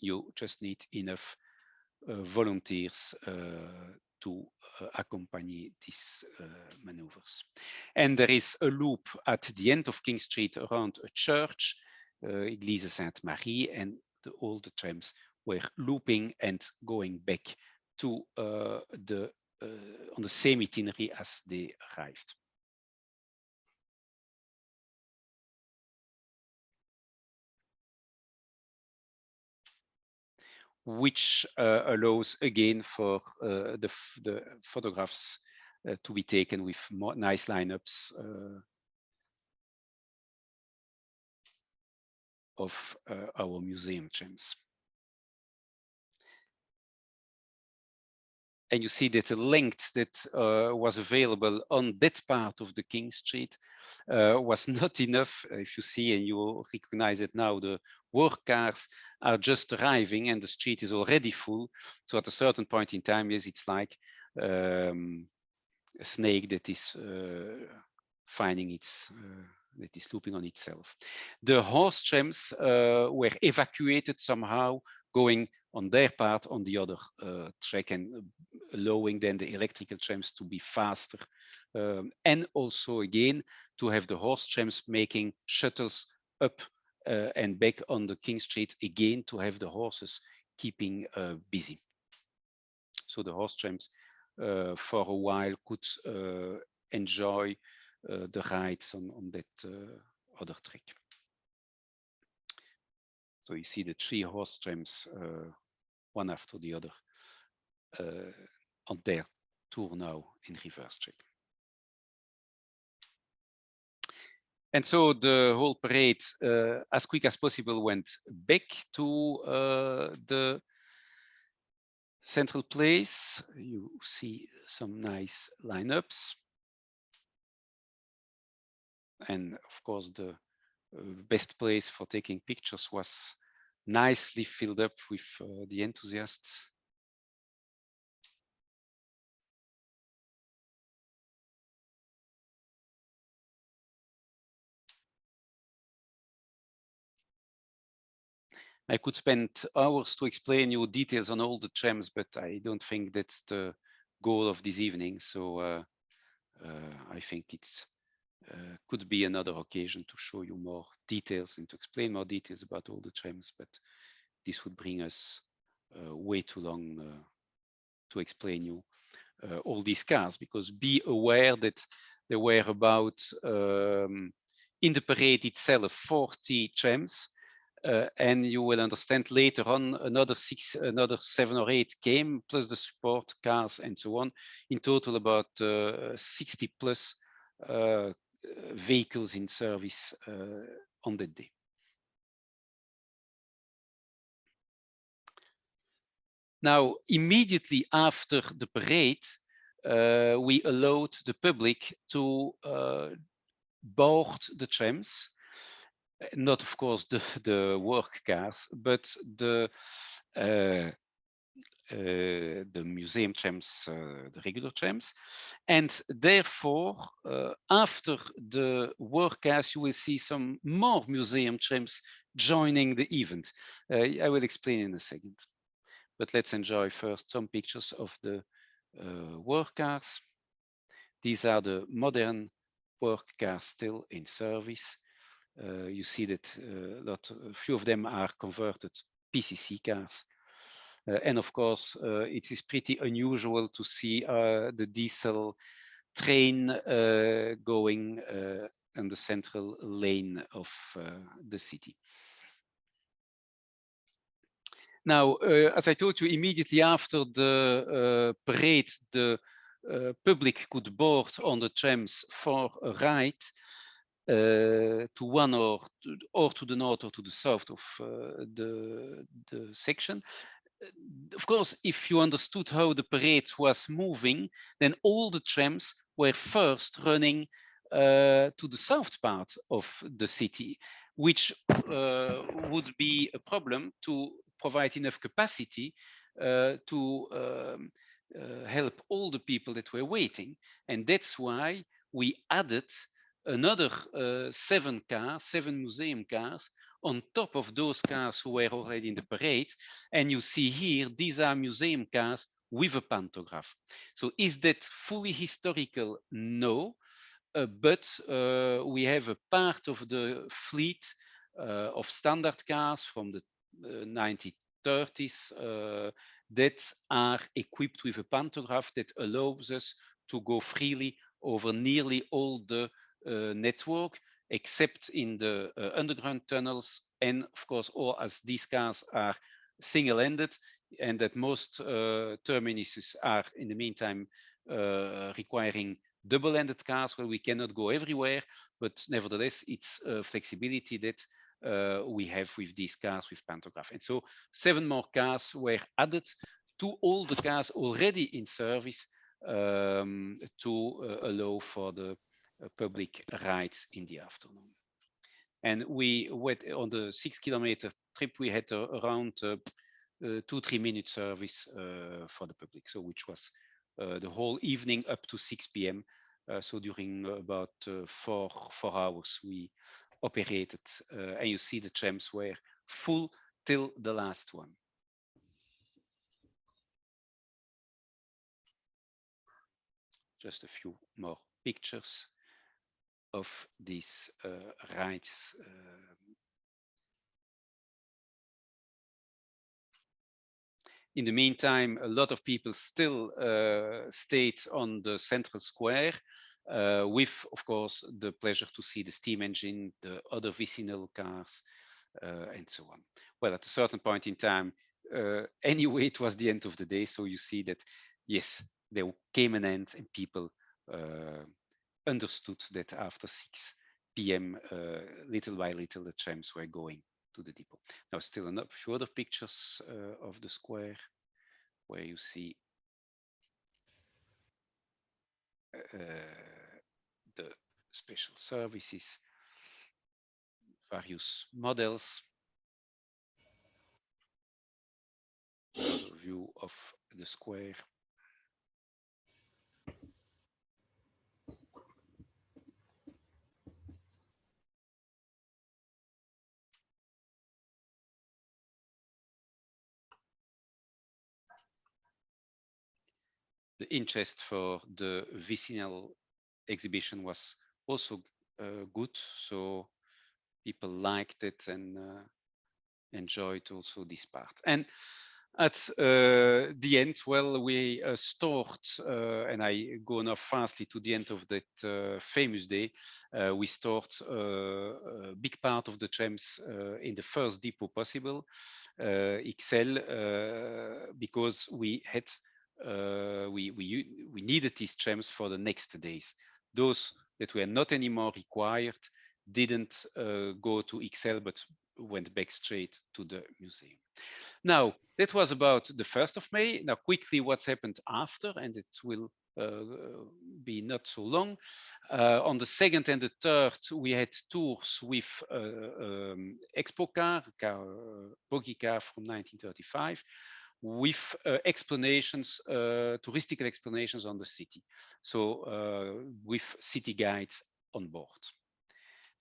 You just need enough volunteers to accompany these maneuvers. And there is a loop at the end of King Street around a church, Église Sainte-Marie, and all the trams were looping and going back to on the same itinerary as they arrived. Which allows again for the photographs to be taken with more nice lineups of our museum trams. And you see that the length that was available on that part of the King Street was not enough. If you see, and you recognize it now, the work cars are just arriving and the street is already full. So at a certain point in time, yes, it's like a snake that is finding its, that is looping on itself. The horse trams were evacuated somehow, going on their part on the other track, and allowing then the electrical trams to be faster, and also again to have the horse trams making shuttles up and back on the King Street, again to have the horses keeping busy. So the horse trams for a while could enjoy the rides on that other track. So you see the 3 horse trams, one after the other, on their tour now in reverse track. And so the whole parade, as quick as possible, went back to the central place. You see some nice lineups. And of course, the best place for taking pictures was nicely filled up with the enthusiasts. I could spend hours to explain you details on all the trams, but I don't think that's the goal of this evening. So I think it's could be another occasion to show you more details and to explain more details about all the trams, but this would bring us way too long to explain you all these cars, because be aware that there were about, in the parade itself, 40 trams, and you will understand later on another 7 or 8 came, plus the support cars and so on. In total, about 60 plus vehicles in service on that day. Now, immediately after the parade, we allowed the public to board the trams. Not, of course, the work cars, but the museum trams, the regular trams. And therefore, after the work cars, you will see some more museum trams joining the event. I will explain in a second. But let's enjoy first some pictures of the work cars. These are the modern work cars still in service. You see that a few of them are converted PCC cars. And of course, it is pretty unusual to see the diesel train going in the central lane of the city. Now, as I told you, immediately after the parade, the public could board on the trams for a ride to one or to the north or to the south of the section. Of course, if you understood how the parade was moving, then all the trams were first running to the south part of the city, which would be a problem to provide enough capacity to help all the people that were waiting. And that's why we added another 7 museum cars on top of those cars who were already in the parade. And you see here, these are museum cars with a pantograph. So is that fully historical? No. But we have a part of the fleet of standard cars from the 1930s that are equipped with a pantograph that allows us to go freely over nearly all the network, except in the underground tunnels, and of course, all as these cars are single-ended, and that most terminuses are in the meantime requiring double-ended cars where we cannot go everywhere, but nevertheless, it's flexibility that we have with these cars with pantograph. And so 7 more cars were added to all the cars already in service to allow for the public rides in the afternoon. And we went on the 6-kilometer trip, we had around 2-3 minute service for the public, so which was the whole evening up to 6 p.m. So during about 4 hours we operated, and you see the trams were full till the last one. Just a few more pictures of these rides. In the meantime, a lot of people still stayed on the central square with, of course, the pleasure to see the steam engine, the other vicinal cars, and so on. Well, at a certain point in time, anyway, it was the end of the day. So you see that, yes, there came an end and people understood that after 6 p.m., little by little, the trams were going to the depot. Now, still a few other pictures of the square where you see the special services. various models. A view of the square. The interest for the vicinal exhibition was also good, so people liked it and enjoyed also this part. And at the end, well, we stored, and I go now fastly to the end of that famous day, we stored a big part of the trams in the first depot possible, XL, because we had we needed these trams for the next days. Those that were not anymore required didn't go to XL, but went back straight to the museum. Now, that was about the 1st of May. Now, quickly, what's happened after, and it will be not so long. On the 2nd and the 3rd, we had tours with Expo car, bogey car from 1935, with explanations, touristical explanations on the city. So with city guides on board.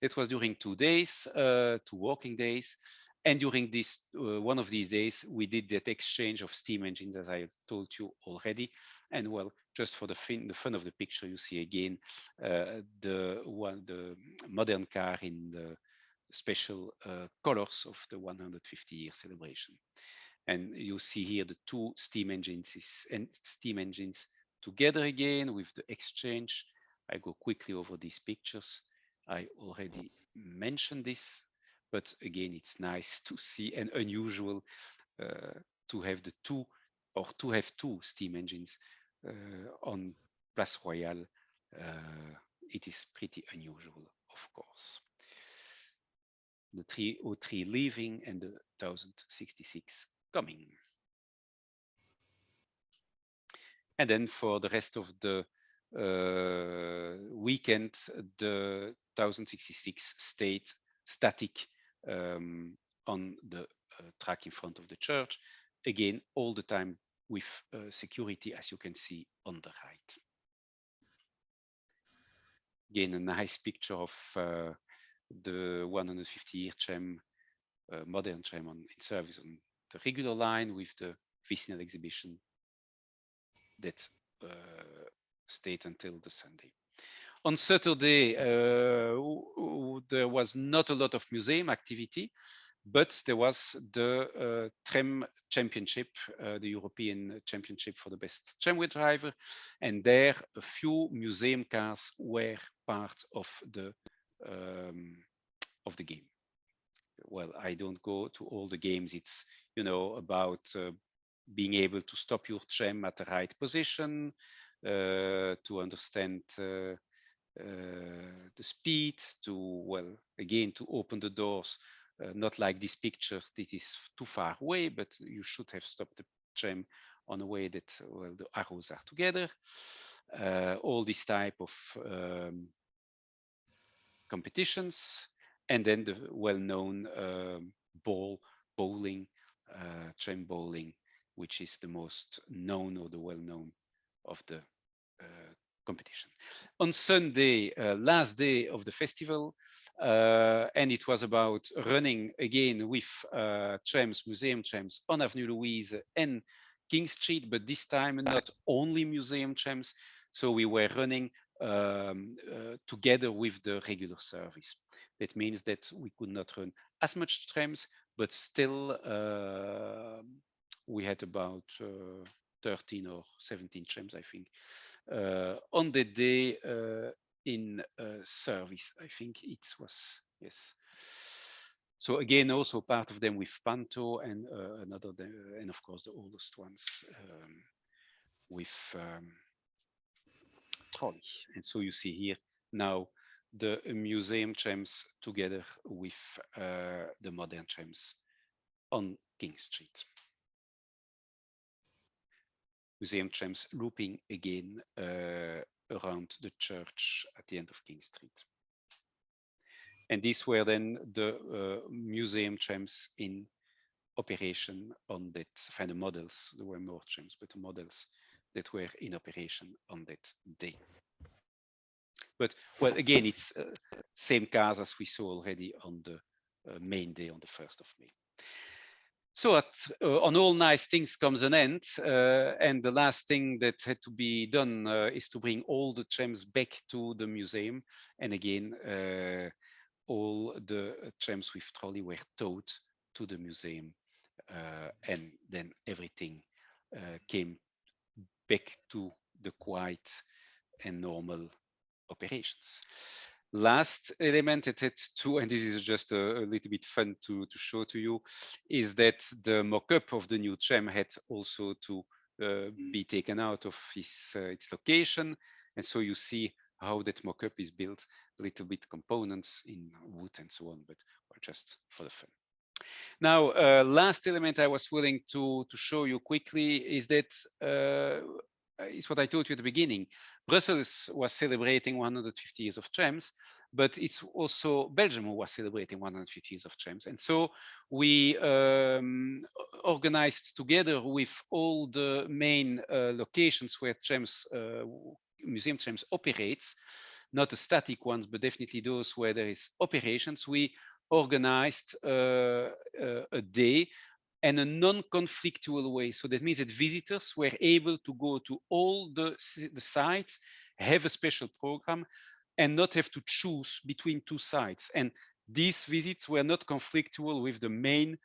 It was during 2 days, 2 working days. And during this one of these days, we did that exchange of steam engines, as I told you already. And well, just for the fun of the picture, you see again the modern car in the special colors of the 150-year celebration. And you see here the 2 steam engines together again with the exchange. I go quickly over these pictures. I already mentioned this, but again, it's nice to see and unusual to have the 2 or to have 2 steam engines on Place Royale. It is pretty unusual, of course. The 303 leaving and the 1066 coming. And then for the rest of the weekend, the 1066 stayed static on the track in front of the church. Again, all the time with security, as you can see on the right. Again, a nice picture of the 150-year tram, modern tram in service on the regular line with the vicinal exhibition that stayed until the Sunday. On Saturday, there was not a lot of museum activity, but there was the Tram Championship, the European Championship for the best tramway driver, and there a few museum cars were part of the game. Well, I don't go to all the games. It's, you know, about being able to stop your tram at the right position, to understand the speed, to, well, again, to open the doors, not like this picture, this is too far away, but you should have stopped the tram on a way that, well, the arrows are together. All this type of competitions, and then the well-known bowling, tram bowling, which is the most known or the well-known of the competition. On Sunday, last day of the festival, and it was about running again with trams, museum trams on Avenue Louise and King Street, but this time not only museum trams. So we were running together with the regular service. That means that we could not run as much trams, but still we had about 13 or 17 trams, I think, on the day in service. I think it was, yes. So again, also part of them with Panto, and another, and of course the oldest ones with trolley. And so you see here now the museum trams together with the modern trams on King Street. Museum trams looping again around the church at the end of King Street. And these were then the museum trams in operation on that, the models, there were more trams, but the models that were in operation on that day. But well, again, it's same cars as we saw already on the main day on the 1st of May. So on all nice things comes an end, and the last thing that had to be done is to bring all the trams back to the museum. And again, all the trams with trolley were towed to the museum, and then everything came back to the quiet and normal operations. Last element that had to, and this is just a little bit fun to show to you, is that the mock-up of the new tram had also to be taken out of its location. And so you see how that mock-up is built, a little bit components in wood and so on, but just for the fun. Now, last element I was willing to show you quickly is that is what I told you at the beginning. Brussels was celebrating 150 years of trams, but it's also Belgium who was celebrating 150 years of trams. And so we organized together with all the main locations where trams, museum trams operates, not the static ones, but definitely those where there is operations. We organized a day and a non-conflictual way. So that means that visitors were able to go to all the sites, have a special program, and not have to choose between two sites. And these visits were not conflictual with the main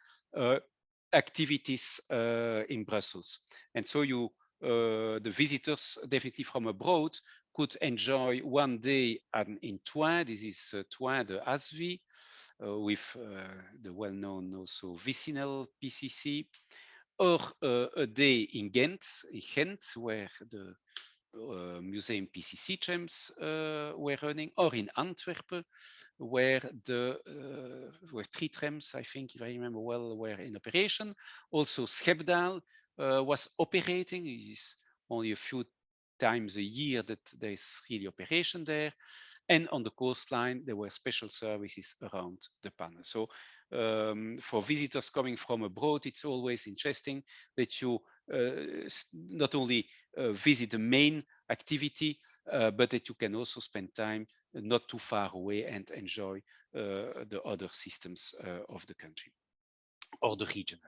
activities in Brussels. And so the visitors, definitely from abroad, could enjoy one day in Tram. This is Tram de Asvi, with the well-known also Vicinal PCC, or a day in Ghent, where the museum PCC trams were running, or in Antwerp, where where 3 trams, I think, if I remember well, were in operation. Also, Schepdaal was operating. It is only a few times a year that there is really operation there. And on the coastline, there were special services around the Panne. So for visitors coming from abroad, it's always interesting that you not only visit the main activity, but that you can also spend time not too far away and enjoy the other systems of the country or the region,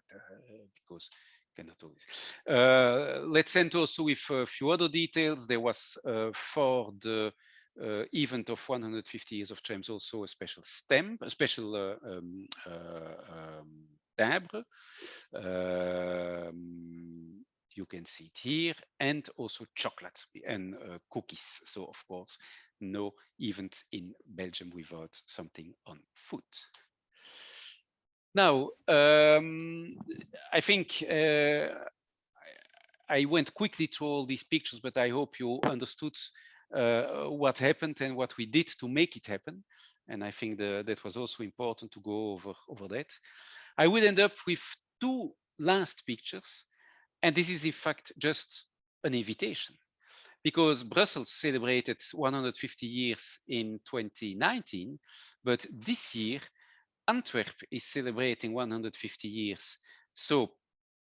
because cannot always. Let's end also with a few other details. There was for the event of 150 years of trams also a special stamp, a special timbre. You can see it here, and also chocolate and cookies. So of course, no event in Belgium without something on food. Now, I think I went quickly through all these pictures, but I hope you understood what happened and what we did to make it happen. And I think that was also important to go over that. I will end up with 2 last pictures. And this is in fact just an invitation, because Brussels celebrated 150 years in 2019, but this year Antwerp is celebrating 150 years. So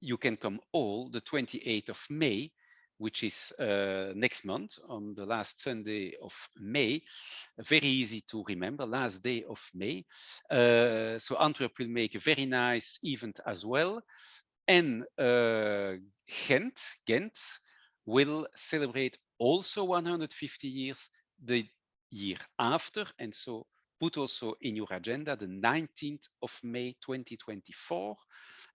you can come all the 28th of May, which is next month on the last Sunday of May. Very easy to remember, last day of May. So Antwerp will make a very nice event as well. And Ghent will celebrate also 150 years the year after. And so put also in your agenda the 19th of May 2024.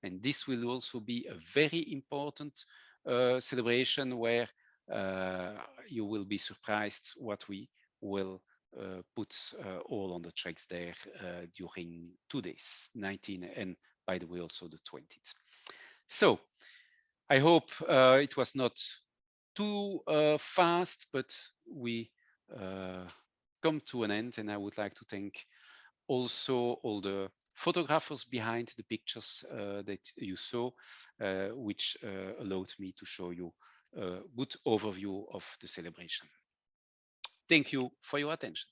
And this will also be a very important celebration where you will be surprised what we will put all on the tracks there during 2 days, 19 and by the way also the 20th. So I hope it was not too fast, but we come to an end, and I would like to thank also all the photographers behind the pictures that you saw, which allowed me to show you a good overview of the celebration. Thank you for your attention.